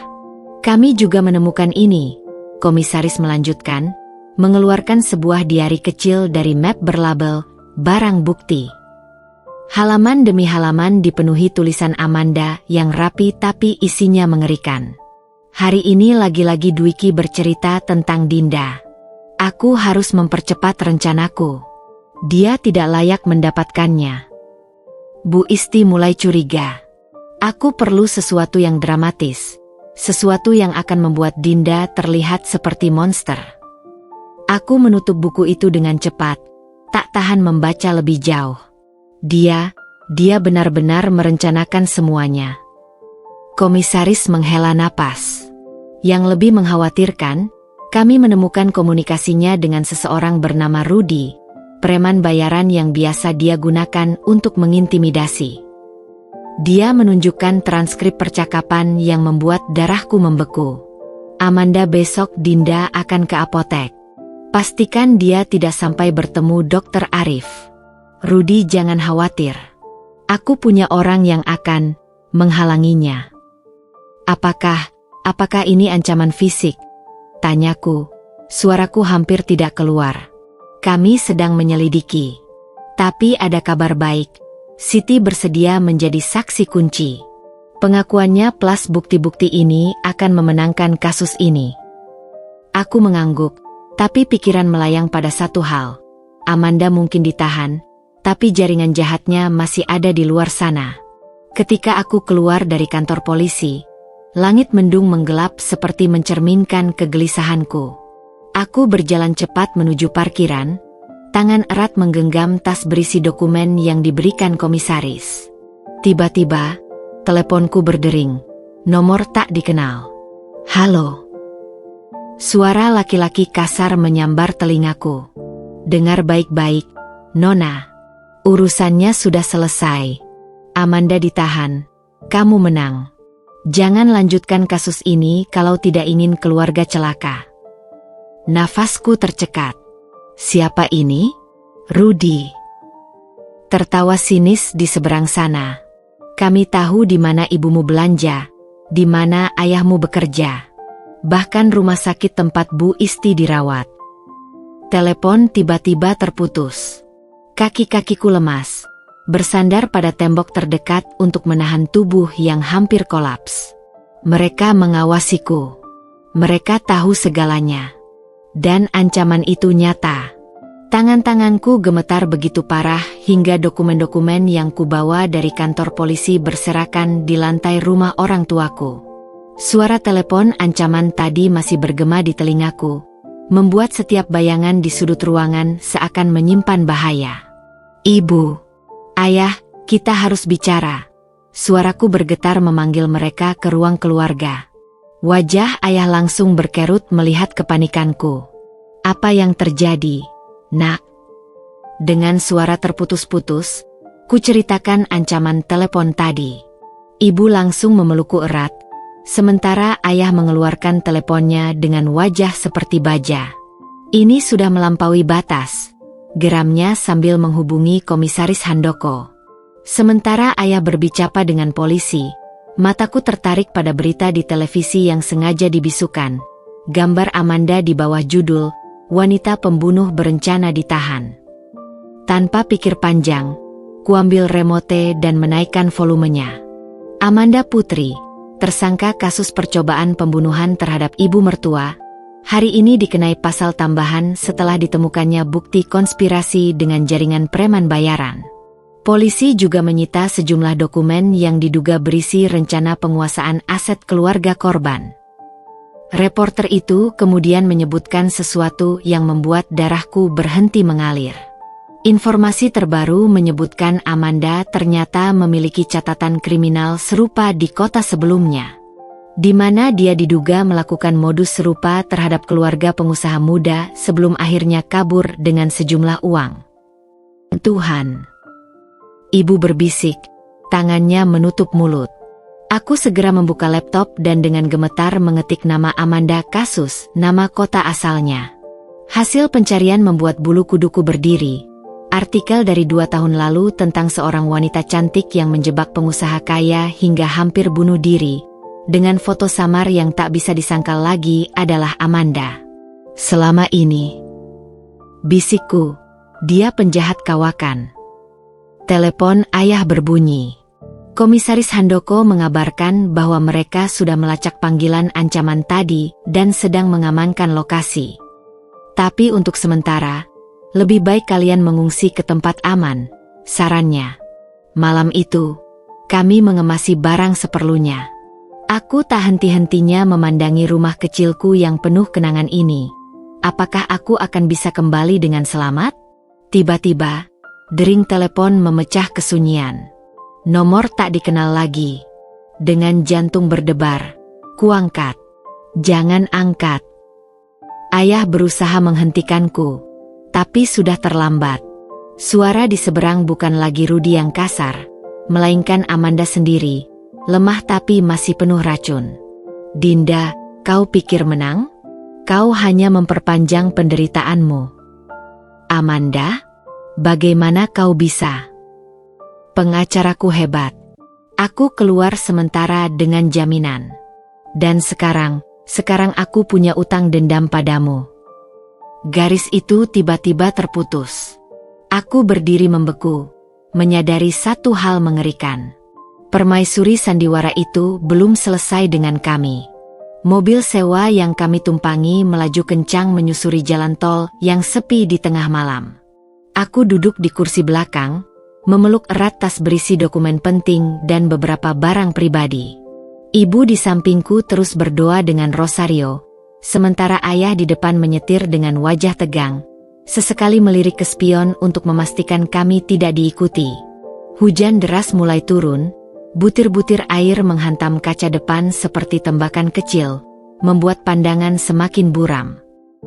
"Kami juga menemukan ini," komisaris melanjutkan, mengeluarkan sebuah diari kecil dari map berlabel barang bukti. Halaman demi halaman dipenuhi tulisan Amanda yang rapi tapi isinya mengerikan. "Hari ini lagi-lagi Dwiki bercerita tentang Dinda. Aku harus mempercepat rencanaku. Dia tidak layak mendapatkannya." Bu Isti mulai curiga. Aku perlu sesuatu yang dramatis, sesuatu yang akan membuat Dinda terlihat seperti monster. Aku menutup buku itu dengan cepat, tak tahan membaca lebih jauh. Dia benar-benar merencanakan semuanya. Komisaris menghela napas. Yang lebih mengkhawatirkan, kami menemukan komunikasinya dengan seseorang bernama Rudy, preman bayaran yang biasa dia gunakan untuk mengintimidasi. Dia menunjukkan transkrip percakapan yang membuat darahku membeku. "Amanda, besok Dinda akan ke apotek. Pastikan dia tidak sampai bertemu Dokter Arif. Rudy, jangan khawatir. Aku punya orang yang akan menghalanginya." Apakah ini ancaman fisik?" tanyaku. Suaraku hampir tidak keluar. "Kami sedang menyelidiki. Tapi ada kabar baik. Siti bersedia menjadi saksi kunci. Pengakuannya plus bukti-bukti ini akan memenangkan kasus ini." Aku mengangguk, tapi pikiran melayang pada satu hal. Amanda mungkin ditahan, tapi jaringan jahatnya masih ada di luar sana. Ketika aku keluar dari kantor polisi, langit mendung menggelap seperti mencerminkan kegelisahanku. Aku berjalan cepat menuju parkiran, tangan erat menggenggam tas berisi dokumen yang diberikan komisaris. Tiba-tiba, teleponku berdering. Nomor tak dikenal. "Halo." Suara laki-laki kasar menyambar telingaku. "Dengar baik-baik, Nona. Urusannya sudah selesai. Amanda ditahan. Kamu menang. Jangan lanjutkan kasus ini kalau tidak ingin keluarga celaka." Nafasku tercekat. "Siapa ini?" "Rudy." Tertawa sinis di seberang sana. "Kami tahu di mana ibumu belanja, di mana ayahmu bekerja. Bahkan rumah sakit tempat Bu Isti dirawat." Telepon tiba-tiba terputus. Kaki-kakiku lemas, bersandar pada tembok terdekat untuk menahan tubuh yang hampir kolaps. Mereka mengawasiku. Mereka tahu segalanya. Dan ancaman itu nyata. Tangan-tanganku gemetar begitu parah hingga dokumen-dokumen yang kubawa dari kantor polisi berserakan di lantai rumah orang tuaku. Suara telepon ancaman tadi masih bergema di telingaku, membuat setiap bayangan di sudut ruangan seakan menyimpan bahaya. "Ibu, Ayah, kita harus bicara." Suaraku bergetar memanggil mereka ke ruang keluarga. Wajah ayah langsung berkerut melihat kepanikanku. "Apa yang terjadi, Nak?" Dengan suara terputus-putus, ku ceritakan ancaman telepon tadi. Ibu langsung memelukku erat, sementara ayah mengeluarkan teleponnya dengan wajah seperti baja. "Ini sudah melampaui batas," geramnya sambil menghubungi Komisaris Handoko. Sementara ayah berbicara dengan polisi, mataku tertarik pada berita di televisi yang sengaja dibisukan. Gambar Amanda di bawah judul, "Wanita pembunuh berencana ditahan." Tanpa pikir panjang, kuambil remote dan menaikkan volumenya. Amanda Putri, tersangka kasus percobaan pembunuhan terhadap ibu mertua, hari ini dikenai pasal tambahan setelah ditemukannya bukti konspirasi dengan jaringan preman bayaran. Polisi juga menyita sejumlah dokumen yang diduga berisi rencana penguasaan aset keluarga korban. Reporter itu kemudian menyebutkan sesuatu yang membuat darahku berhenti mengalir. Informasi terbaru menyebutkan Amanda ternyata memiliki catatan kriminal serupa di kota sebelumnya, di mana dia diduga melakukan modus serupa terhadap keluarga pengusaha muda sebelum akhirnya kabur dengan sejumlah uang. Tuhan. Ibu berbisik, tangannya menutup mulut. Aku segera membuka laptop dan dengan gemetar mengetik nama Amanda kasus, nama kota asalnya. Hasil pencarian membuat bulu kuduku berdiri. Artikel dari 2 tahun lalu tentang seorang wanita cantik yang menjebak pengusaha kaya hingga hampir bunuh diri. Dengan foto samar yang tak bisa disangkal lagi adalah Amanda. Selama ini, bisikku, dia penjahat kawakan. Telepon ayah berbunyi. Komisaris Handoko mengabarkan bahwa mereka sudah melacak panggilan ancaman tadi dan sedang mengamankan lokasi. Tapi untuk sementara, lebih baik kalian mengungsi ke tempat aman, sarannya. Malam itu, kami mengemasi barang seperlunya. Aku tak henti-hentinya memandangi rumah kecilku yang penuh kenangan ini. Apakah aku akan bisa kembali dengan selamat? Tiba-tiba, dering telepon memecah kesunyian. Nomor tak dikenal lagi. Dengan jantung berdebar, kuangkat. Jangan angkat. Ayah berusaha menghentikanku, tapi sudah terlambat. Suara di seberang bukan lagi Rudy yang kasar, melainkan Amanda sendiri, lemah tapi masih penuh racun. Dinda, kau pikir menang? Kau hanya memperpanjang penderitaanmu. Amanda, bagaimana kau bisa? Pengacaraku hebat. Aku keluar sementara dengan jaminan. Dan sekarang aku punya utang dendam padamu. Garis itu tiba-tiba terputus. Aku berdiri membeku, menyadari satu hal mengerikan. Permaisuri sandiwara itu belum selesai dengan kami. Mobil sewa yang kami tumpangi melaju kencang menyusuri jalan tol yang sepi di tengah malam. Aku duduk di kursi belakang, memeluk erat tas berisi dokumen penting dan beberapa barang pribadi. Ibu di sampingku terus berdoa dengan rosario, sementara ayah di depan menyetir dengan wajah tegang, sesekali melirik ke spion untuk memastikan kami tidak diikuti. Hujan deras mulai turun, butir-butir air menghantam kaca depan seperti tembakan kecil, membuat pandangan semakin buram.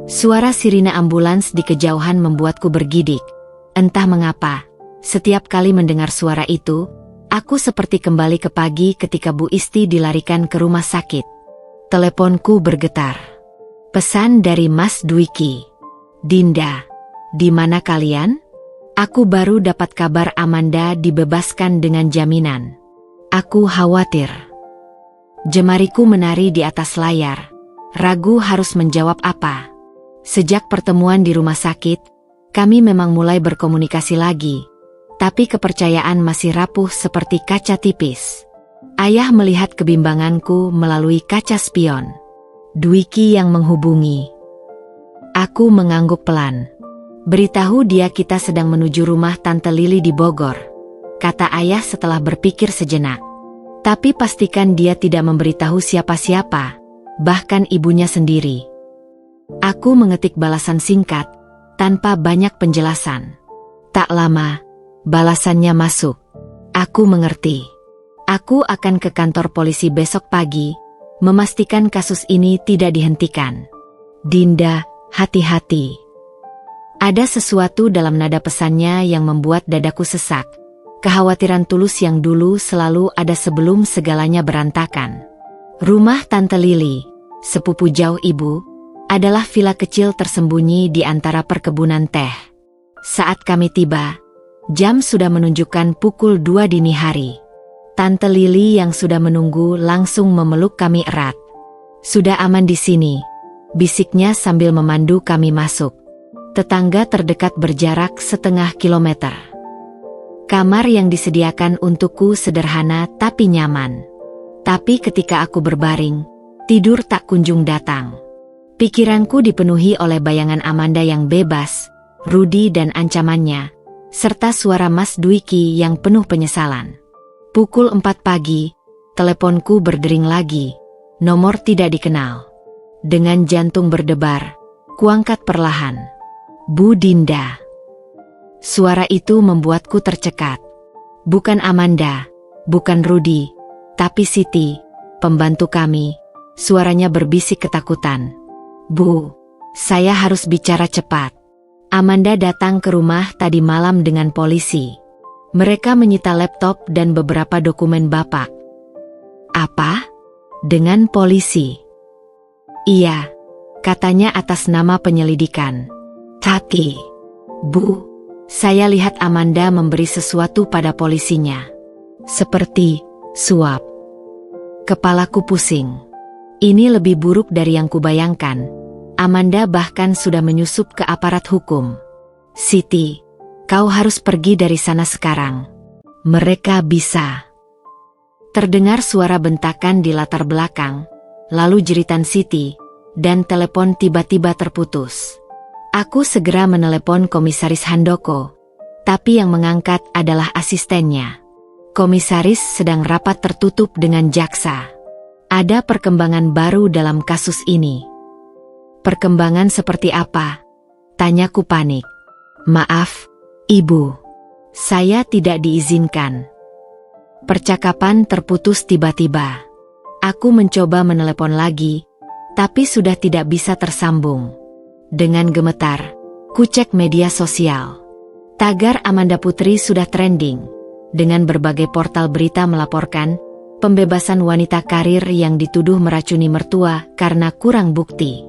Suara sirine ambulans di kejauhan membuatku bergidik. Entah mengapa, setiap kali mendengar suara itu, aku seperti kembali ke pagi ketika Bu Isti dilarikan ke rumah sakit. Teleponku bergetar. Pesan dari Mas Dwiki. Dinda, di mana kalian? Aku baru dapat kabar Amanda dibebaskan dengan jaminan. Aku khawatir. Jemariku menari di atas layar. Ragu harus menjawab apa. Sejak pertemuan di rumah sakit, kami memang mulai berkomunikasi lagi. Tapi kepercayaan masih rapuh seperti kaca tipis. Ayah melihat kebimbanganku melalui kaca spion. Dwiki yang menghubungi. Aku mengangguk pelan. Beritahu dia kita sedang menuju rumah Tante Lili di Bogor, kata ayah setelah berpikir sejenak. Tapi pastikan dia tidak memberitahu siapa-siapa, bahkan ibunya sendiri. Aku mengetik balasan singkat, tanpa banyak penjelasan. Tak lama, balasannya masuk. Aku mengerti. Aku akan ke kantor polisi besok pagi, memastikan kasus ini tidak dihentikan. Dinda, hati-hati. Ada sesuatu dalam nada pesannya yang membuat dadaku sesak. Kekhawatiran tulus yang dulu selalu ada sebelum segalanya berantakan. Rumah Tante Lili, sepupu jauh ibu, adalah villa kecil tersembunyi di antara perkebunan teh. Saat kami tiba, jam sudah menunjukkan pukul 2 dini hari. Tante Lili yang sudah menunggu langsung memeluk kami erat. Sudah aman di sini, bisiknya sambil memandu kami masuk. Tetangga terdekat berjarak setengah kilometer. Kamar yang disediakan untukku sederhana tapi nyaman. Tapi ketika aku berbaring, tidur tak kunjung datang. Pikiranku dipenuhi oleh bayangan Amanda yang bebas, Rudy dan ancamannya, serta suara Mas Dwiki yang penuh penyesalan. Pukul 4 pagi, teleponku berdering lagi, nomor tidak dikenal. Dengan jantung berdebar, kuangkat perlahan. Bu Dinda. Suara itu membuatku tercekat. Bukan Amanda, bukan Rudy, tapi Siti, pembantu kami. Suaranya berbisik ketakutan. Bu, saya harus bicara cepat. Amanda datang ke rumah tadi malam dengan polisi. Mereka menyita laptop dan beberapa dokumen Bapak. Apa? Dengan polisi? Iya, katanya atas nama penyelidikan. Tapi, Bu, saya lihat Amanda memberi sesuatu pada polisinya. Seperti suap. Kepalaku pusing. Ini lebih buruk dari yang kubayangkan. Amanda bahkan sudah menyusup ke aparat hukum. Siti, kau harus pergi dari sana sekarang. Mereka bisa. Terdengar suara bentakan di latar belakang, lalu jeritan Siti, dan telepon tiba-tiba terputus. Aku segera menelepon Komisaris Handoko, tapi yang mengangkat adalah asistennya. Komisaris sedang rapat tertutup dengan jaksa. Ada perkembangan baru dalam kasus ini. Perkembangan seperti apa? Tanyaku panik. Maaf, Ibu. Saya tidak diizinkan. Percakapan terputus tiba-tiba. Aku mencoba menelepon lagi, tapi sudah tidak bisa tersambung. Dengan gemetar, kucek media sosial. Tagar Amanda Putri sudah trending. Dengan berbagai portal berita melaporkan pembebasan wanita karir yang dituduh meracuni mertua karena kurang bukti.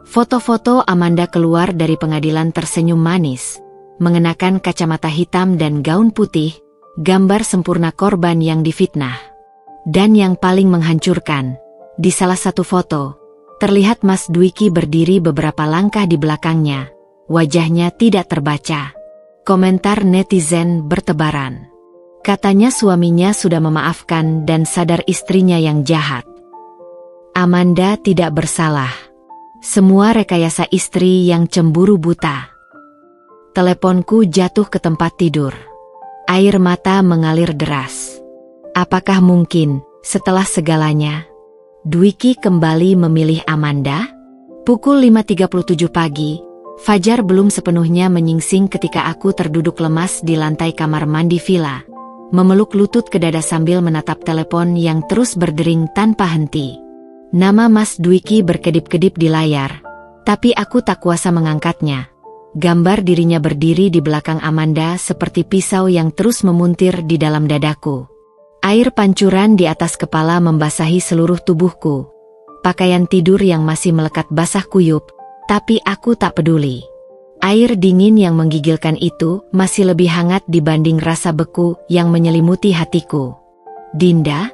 Foto-foto Amanda keluar dari pengadilan tersenyum manis, mengenakan kacamata hitam dan gaun putih, gambar sempurna korban yang difitnah. Dan yang paling menghancurkan, di salah satu foto, terlihat Mas Dwiki berdiri beberapa langkah di belakangnya, wajahnya tidak terbaca. Komentar netizen bertebaran. Katanya suaminya sudah memaafkan dan sadar istrinya yang jahat. Amanda tidak bersalah. Semua rekayasa istri yang cemburu buta. Teleponku jatuh ke tempat tidur. Air mata mengalir deras. Apakah mungkin, setelah segalanya, Dwiki kembali memilih Amanda? Pukul 5.37 pagi, fajar belum sepenuhnya menyingsing ketika aku terduduk lemas di lantai kamar mandi villa, memeluk lutut ke dada sambil menatap telepon yang terus berdering tanpa henti. Nama Mas Dwiki berkedip-kedip di layar, tapi aku tak kuasa mengangkatnya. Gambar dirinya berdiri di belakang Amanda seperti pisau yang terus memuntir di dalam dadaku. Air pancuran di atas kepala membasahi seluruh tubuhku. Pakaian tidur yang masih melekat basah kuyup, tapi aku tak peduli. Air dingin yang menggigilkan itu masih lebih hangat dibanding rasa beku yang menyelimuti hatiku. Dinda?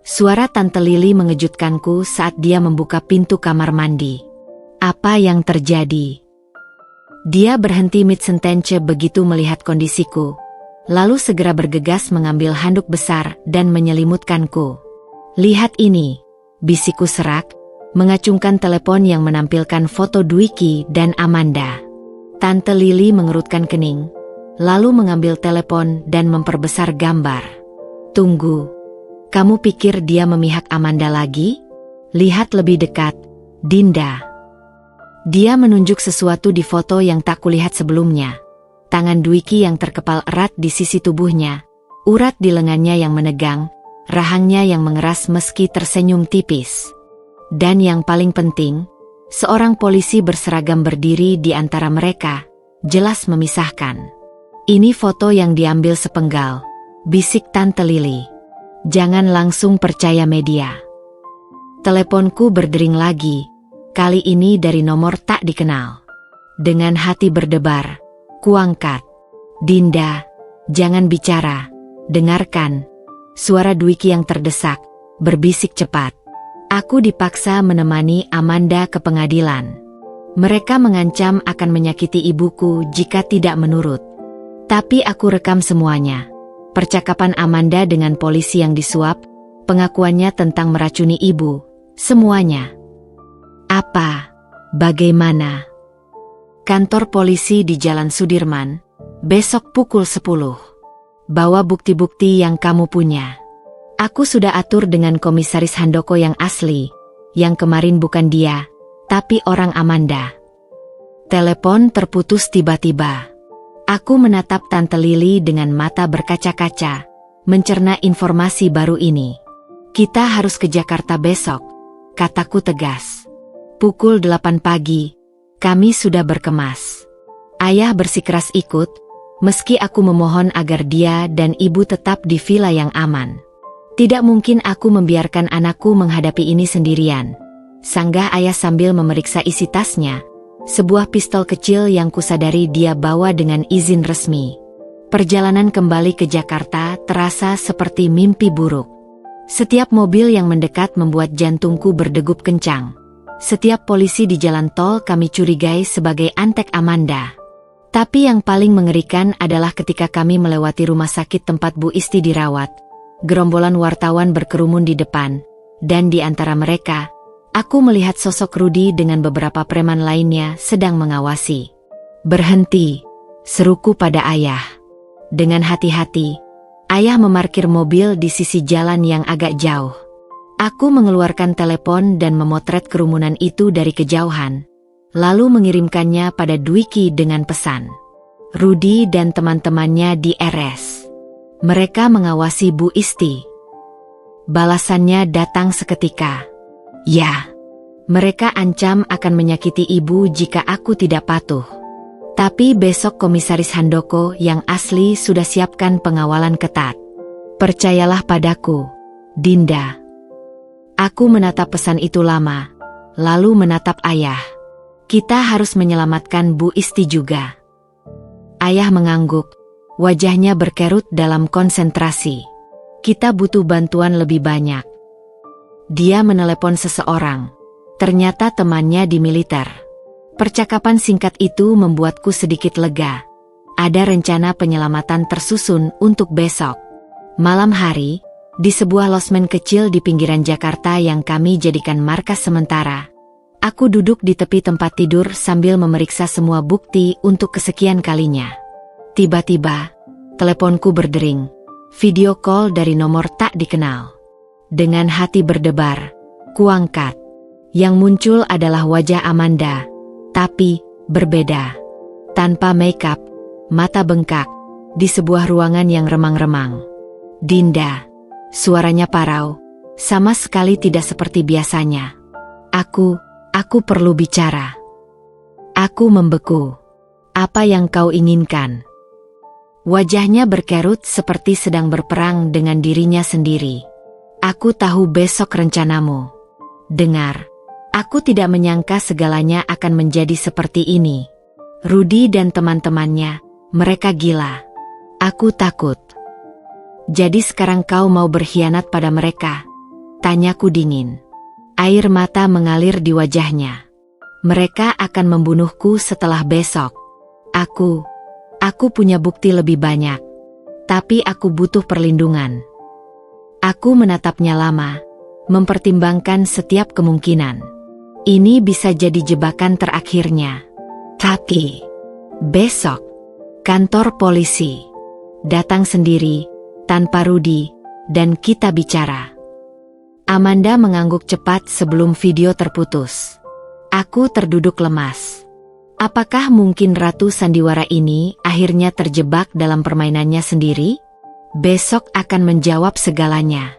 Suara Tante Lili mengejutkanku saat dia membuka pintu kamar mandi. Apa yang terjadi? Dia berhenti mid-sentence begitu melihat kondisiku, lalu segera bergegas mengambil handuk besar dan menyelimutkanku. Lihat ini, bisikku serak, mengacungkan telepon yang menampilkan foto Dwiki dan Amanda. Tante Lili mengerutkan kening, lalu mengambil telepon dan memperbesar gambar. Tunggu. Kamu pikir dia memihak Amanda lagi? Lihat lebih dekat, Dinda. Dia menunjuk sesuatu di foto yang tak kulihat sebelumnya. Tangan Dwiki yang terkepal erat di sisi tubuhnya, urat di lengannya yang menegang, rahangnya yang mengeras meski tersenyum tipis. Dan yang paling penting, seorang polisi berseragam berdiri di antara mereka, jelas memisahkan. Ini foto yang diambil sepenggal, bisik Tante Lili. Jangan langsung percaya media. Teleponku berdering lagi, kali ini dari nomor tak dikenal. Dengan hati berdebar, kuangkat. Dinda, jangan bicara, dengarkan. Suara Dwiki yang terdesak, berbisik cepat. Aku dipaksa menemani Amanda ke pengadilan. Mereka mengancam akan menyakiti ibuku jika tidak menurut. Tapi aku rekam semuanya. Percakapan Amanda dengan polisi yang disuap, pengakuannya tentang meracuni ibu, semuanya. Apa? Bagaimana? Kantor polisi di Jalan Sudirman, besok pukul 10. Bawa bukti-bukti yang kamu punya. Aku sudah atur dengan Komisaris Handoko yang asli, yang kemarin bukan dia, tapi orang Amanda. Telepon terputus tiba-tiba. Aku menatap Tante Lily dengan mata berkaca-kaca, mencerna informasi baru ini. Kita harus ke Jakarta besok, kataku tegas. Pukul 8 pagi, kami sudah berkemas. Ayah bersikeras ikut, meski aku memohon agar dia dan ibu tetap di villa yang aman. Tidak mungkin aku membiarkan anakku menghadapi ini sendirian, sanggah ayah sambil memeriksa isi tasnya. Sebuah pistol kecil yang kusadari dia bawa dengan izin resmi. Perjalanan kembali ke Jakarta terasa seperti mimpi buruk. Setiap mobil yang mendekat membuat jantungku berdegup kencang. Setiap polisi di jalan tol kami curigai sebagai antek Amanda. Tapi yang paling mengerikan adalah ketika kami melewati rumah sakit tempat Bu Isti dirawat. Gerombolan wartawan berkerumun di depan, dan di antara mereka, aku melihat sosok Rudy dengan beberapa preman lainnya sedang mengawasi. "Berhenti," seruku pada ayah. Dengan hati-hati, ayah memarkir mobil di sisi jalan yang agak jauh. Aku mengeluarkan telepon dan memotret kerumunan itu dari kejauhan, lalu mengirimkannya pada Dwiki dengan pesan. Rudy dan teman-temannya di RS. Mereka mengawasi Bu Isti. Balasannya datang seketika. Ya, mereka ancam akan menyakiti ibu jika aku tidak patuh. Tapi besok Komisaris Handoko yang asli sudah siapkan pengawalan ketat. Percayalah padaku, Dinda. Aku menatap pesan itu lama, lalu menatap ayah. Kita harus menyelamatkan Bu Isti juga. Ayah mengangguk, wajahnya berkerut dalam konsentrasi. Kita butuh bantuan lebih banyak. Dia menelepon seseorang. Ternyata temannya di militer. Percakapan singkat itu membuatku sedikit lega. Ada rencana penyelamatan tersusun untuk besok. Malam hari, di sebuah losmen kecil di pinggiran Jakarta yang kami jadikan markas sementara, aku duduk di tepi tempat tidur sambil memeriksa semua bukti untuk kesekian kalinya. Tiba-tiba, teleponku berdering. Video call dari nomor tak dikenal. Dengan hati berdebar, kuangkat. Yang muncul adalah wajah Amanda, tapi berbeda. Tanpa makeup, mata bengkak, di sebuah ruangan yang remang-remang. Dinda, suaranya parau, sama sekali tidak seperti biasanya. Aku perlu bicara. Aku membeku. Apa yang kau inginkan? Wajahnya berkerut seperti sedang berperang dengan dirinya sendiri. Aku tahu besok rencanamu. Dengar, aku tidak menyangka segalanya akan menjadi seperti ini. Rudy dan teman-temannya, mereka gila. Aku takut. Jadi sekarang kau mau berkhianat pada mereka? Tanyaku dingin. Air mata mengalir di wajahnya. Mereka akan membunuhku setelah besok. Aku punya bukti lebih banyak. Tapi aku butuh perlindungan. Aku menatapnya lama, mempertimbangkan setiap kemungkinan. Ini bisa jadi jebakan terakhirnya. Tapi, besok, kantor polisi. Datang sendiri, tanpa Rudy, dan kita bicara. Amanda mengangguk cepat sebelum video terputus. Aku terduduk lemas. Apakah mungkin Ratu Sandiwara ini akhirnya terjebak dalam permainannya sendiri? Besok akan menjawab segalanya.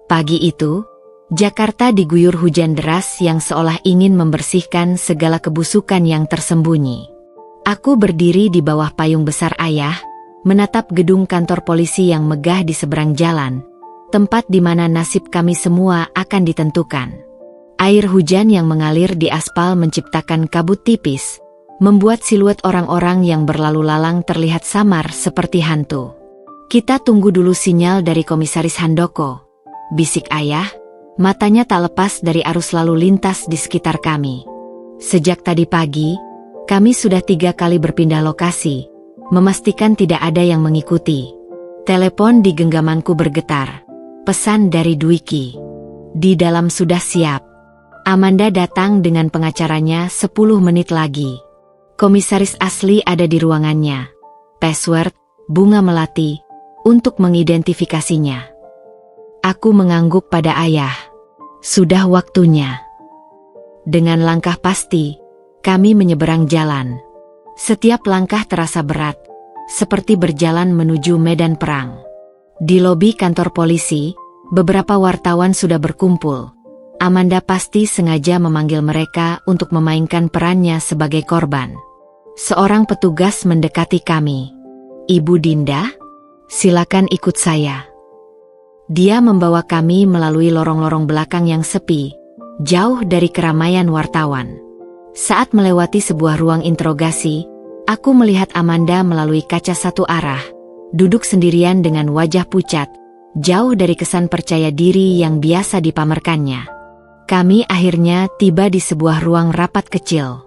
Pagi itu, Jakarta diguyur hujan deras yang seolah ingin membersihkan segala kebusukan yang tersembunyi. Aku berdiri di bawah payung besar ayah, menatap gedung kantor polisi yang megah di seberang jalan, tempat di mana nasib kami semua akan ditentukan. Air hujan yang mengalir di aspal menciptakan kabut tipis, membuat siluet orang-orang yang berlalu lalang terlihat samar seperti hantu. Kita tunggu dulu sinyal dari Komisaris Handoko, bisik ayah, matanya tak lepas dari arus lalu lintas di sekitar kami. Sejak tadi pagi, kami sudah 3 kali berpindah lokasi, memastikan tidak ada yang mengikuti. Telepon di genggamanku bergetar. Pesan dari Dwiki. Di dalam sudah siap. Amanda datang dengan pengacaranya 10 menit lagi. Komisaris asli ada di ruangannya. Password, bunga melati, untuk mengidentifikasinya. Aku mengangguk pada ayah. Sudah waktunya. Dengan langkah pasti, kami menyeberang jalan. Setiap langkah terasa berat, seperti berjalan menuju medan perang. Di lobi kantor polisi, beberapa wartawan sudah berkumpul. Amanda pasti sengaja memanggil mereka untuk memainkan perannya sebagai korban. Seorang petugas mendekati kami. "Ibu Dinda, silakan ikut saya." Dia membawa kami melalui lorong-lorong belakang yang sepi, jauh dari keramaian wartawan. Saat melewati sebuah ruang interogasi, aku melihat Amanda melalui kaca satu arah, duduk sendirian dengan wajah pucat, jauh dari kesan percaya diri yang biasa dipamerkannya. Kami akhirnya tiba di sebuah ruang rapat kecil.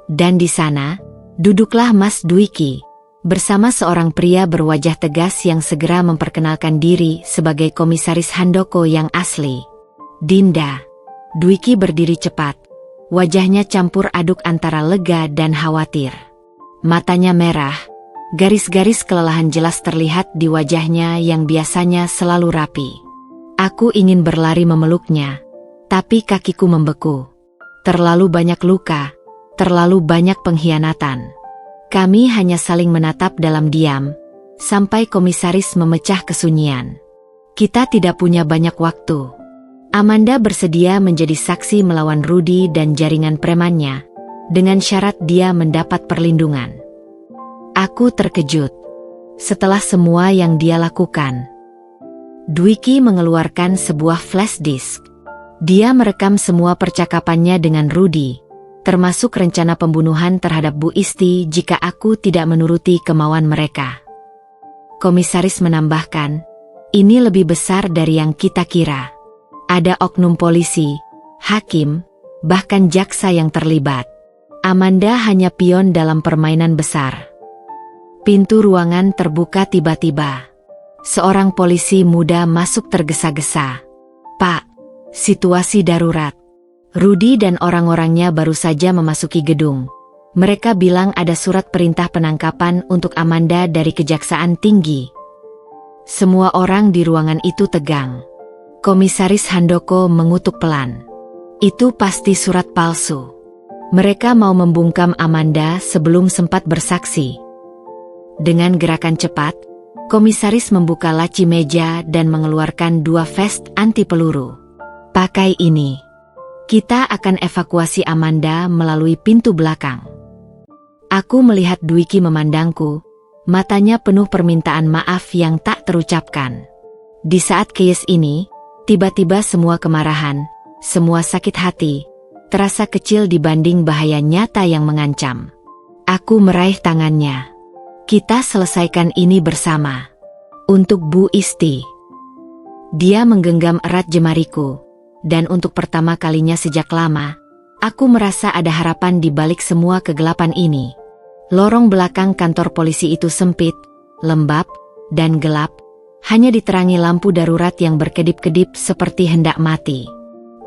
Dan di sana, duduklah Mas Dwiki, bersama seorang pria berwajah tegas yang segera memperkenalkan diri sebagai Komisaris Handoko yang asli. "Dinda." Dwiki berdiri cepat, wajahnya campur aduk antara lega dan khawatir. Matanya merah, garis-garis kelelahan jelas terlihat di wajahnya yang biasanya selalu rapi. Aku ingin berlari memeluknya, tapi kakiku membeku. Terlalu banyak luka, terlalu banyak pengkhianatan. Kami hanya saling menatap dalam diam, sampai komisaris memecah kesunyian. "Kita tidak punya banyak waktu." Amanda bersedia menjadi saksi melawan Rudy dan jaringan premannya, dengan syarat dia mendapat perlindungan. Aku terkejut. Setelah semua yang dia lakukan, Dwiki mengeluarkan sebuah flash disk. Dia merekam semua percakapannya dengan Rudy, termasuk rencana pembunuhan terhadap Bu Isti jika aku tidak menuruti kemauan mereka. Komisaris menambahkan, "Ini lebih besar dari yang kita kira. Ada oknum polisi, hakim, bahkan jaksa yang terlibat. Amanda hanya pion dalam permainan besar." Pintu ruangan terbuka tiba-tiba. Seorang polisi muda masuk tergesa-gesa. "Pak, situasi darurat." Rudy dan orang-orangnya baru saja memasuki gedung. Mereka bilang ada surat perintah penangkapan untuk Amanda dari Kejaksaan Tinggi. Semua orang di ruangan itu tegang. Komisaris Handoko mengutuk pelan. "Itu pasti surat palsu. Mereka mau membungkam Amanda sebelum sempat bersaksi." Dengan gerakan cepat, komisaris membuka laci meja dan mengeluarkan 2 vest anti peluru. "Pakai ini. Kita akan evakuasi Amanda melalui pintu belakang." Aku melihat Dwiki memandangku, matanya penuh permintaan maaf yang tak terucapkan. Di saat chaos ini, tiba-tiba semua kemarahan, semua sakit hati, terasa kecil dibanding bahaya nyata yang mengancam. Aku meraih tangannya. "Kita selesaikan ini bersama. Untuk Bu Isti." Dia menggenggam erat jemariku, dan untuk pertama kalinya sejak lama, aku merasa ada harapan di balik semua kegelapan ini. Lorong belakang kantor polisi itu sempit, lembab, dan gelap, hanya diterangi lampu darurat yang berkedip-kedip seperti hendak mati.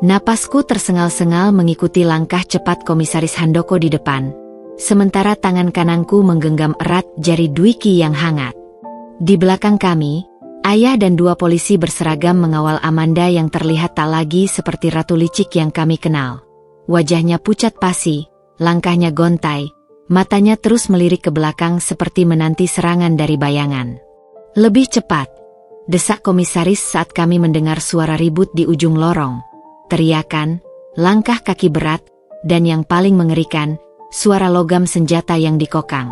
Napasku tersengal-sengal mengikuti langkah cepat Komisaris Handoko di depan, sementara tangan kananku menggenggam erat jari Dwiki yang hangat. Di belakang kami, ayah dan 2 polisi berseragam mengawal Amanda yang terlihat tak lagi seperti ratu licik yang kami kenal. Wajahnya pucat pasi, langkahnya gontai, matanya terus melirik ke belakang seperti menanti serangan dari bayangan. "Lebih cepat!" desak komisaris saat kami mendengar suara ribut di ujung lorong. Teriakan, langkah kaki berat, dan yang paling mengerikan, suara logam senjata yang dikokang.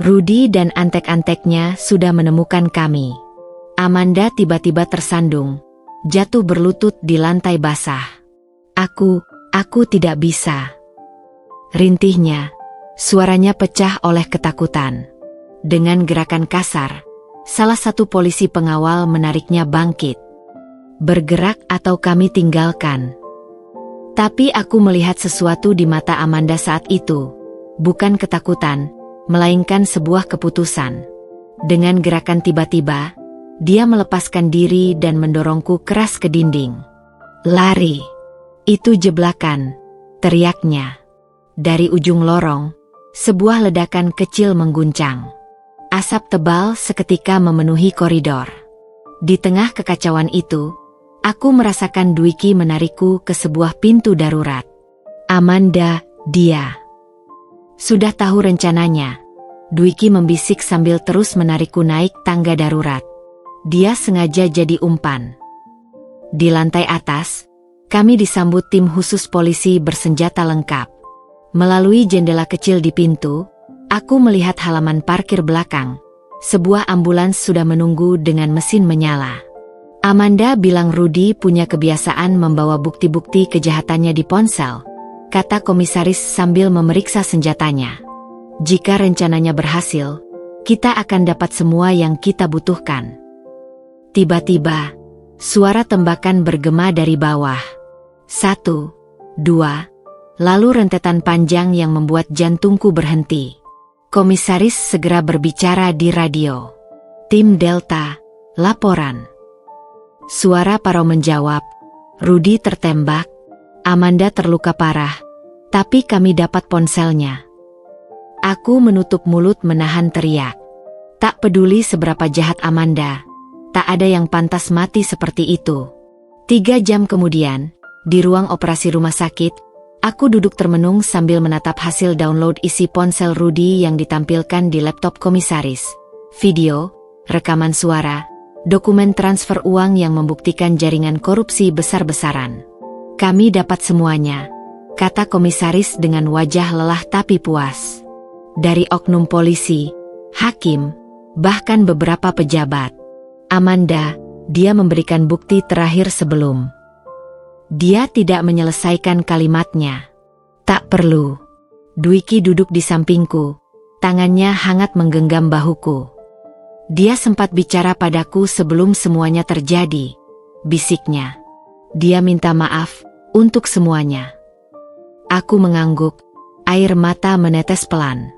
Rudy dan antek-anteknya sudah menemukan kami. Amanda tiba-tiba tersandung, jatuh berlutut di lantai basah. Aku tidak bisa." Rintihnya, suaranya pecah oleh ketakutan. Dengan gerakan kasar, salah satu polisi pengawal menariknya bangkit. "Bergerak atau kami tinggalkan." Tapi aku melihat sesuatu di mata Amanda saat itu, bukan ketakutan, melainkan sebuah keputusan. Dengan gerakan tiba-tiba, dia melepaskan diri dan mendorongku keras ke dinding. "Lari! Itu jebakan!" teriaknya. Dari ujung lorong, sebuah ledakan kecil mengguncang. Asap tebal seketika memenuhi koridor. Di tengah kekacauan itu, aku merasakan Dwiki menarikku ke sebuah pintu darurat. Amanda, dia sudah tahu rencananya. Dwiki membisik sambil terus menarikku naik tangga darurat. Dia sengaja jadi umpan. Di lantai atas, kami disambut tim khusus polisi bersenjata lengkap. Melalui jendela kecil di pintu, aku melihat halaman parkir belakang. Sebuah ambulans sudah menunggu dengan mesin menyala. Amanda bilang Rudy punya kebiasaan membawa bukti-bukti kejahatannya di ponsel, kata komisaris sambil memeriksa senjatanya. Jika rencananya berhasil, kita akan dapat semua yang kita butuhkan. Tiba-tiba, suara tembakan bergema dari bawah. 1, 2, lalu rentetan panjang yang membuat jantungku berhenti. Komisaris segera berbicara di radio. Tim Delta, laporan. Suara Paro menjawab, Rudy tertembak, Amanda terluka parah, tapi kami dapat ponselnya. Aku menutup mulut menahan teriak. Tak peduli seberapa jahat Amanda, tak ada yang pantas mati seperti itu. 3 jam kemudian, di ruang operasi rumah sakit, aku duduk termenung sambil menatap hasil download isi ponsel Rudy yang ditampilkan di laptop komisaris. Video, rekaman suara, dokumen transfer uang yang membuktikan jaringan korupsi besar-besaran. Kami dapat semuanya, kata komisaris dengan wajah lelah tapi puas. Dari oknum polisi, hakim, bahkan beberapa pejabat. Amanda, dia memberikan bukti terakhir sebelum. Dia tidak menyelesaikan kalimatnya. Tak perlu. Dwiki duduk di sampingku, tangannya hangat menggenggam bahuku. Dia sempat bicara padaku sebelum semuanya terjadi, bisiknya. Dia minta maaf untuk semuanya. Aku mengangguk, air mata menetes pelan.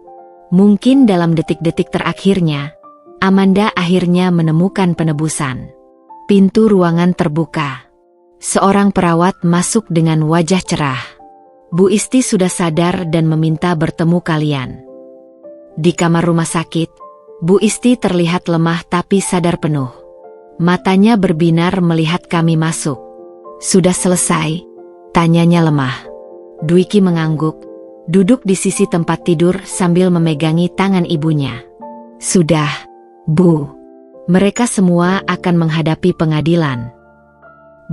Mungkin dalam detik-detik terakhirnya, Amanda akhirnya menemukan penebusan. Pintu ruangan terbuka. Seorang perawat masuk dengan wajah cerah. Bu Isti sudah sadar dan meminta bertemu kalian. Di kamar rumah sakit, Bu Isti terlihat lemah tapi sadar penuh. Matanya berbinar melihat kami masuk. Sudah selesai? Tanyanya lemah. Dwiki mengangguk. Duduk di sisi tempat tidur sambil memegangi tangan ibunya. Sudah, Bu. Mereka semua akan menghadapi pengadilan.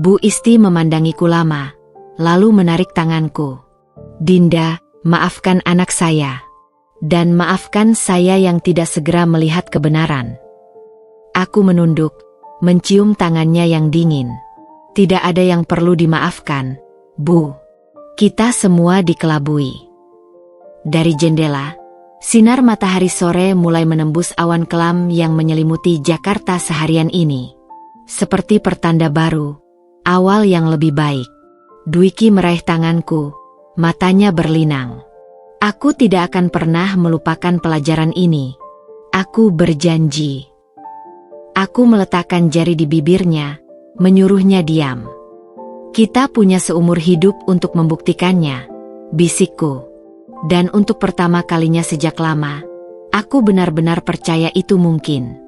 Bu Isti memandangiku lama, lalu menarik tanganku. Dinda, maafkan anak saya. Dan maafkan saya yang tidak segera melihat kebenaran. Aku menunduk, mencium tangannya yang dingin. Tidak ada yang perlu dimaafkan, Bu. Kita semua dikelabui. Dari jendela, sinar matahari sore mulai menembus awan kelam yang menyelimuti Jakarta seharian ini. Seperti pertanda baru, awal yang lebih baik. Dwiki meraih tanganku, matanya berlinang. Aku tidak akan pernah melupakan pelajaran ini. Aku berjanji. Aku meletakkan jari di bibirnya, menyuruhnya diam. Kita punya seumur hidup untuk membuktikannya, bisikku. Dan untuk pertama kalinya sejak lama, aku benar-benar percaya itu mungkin.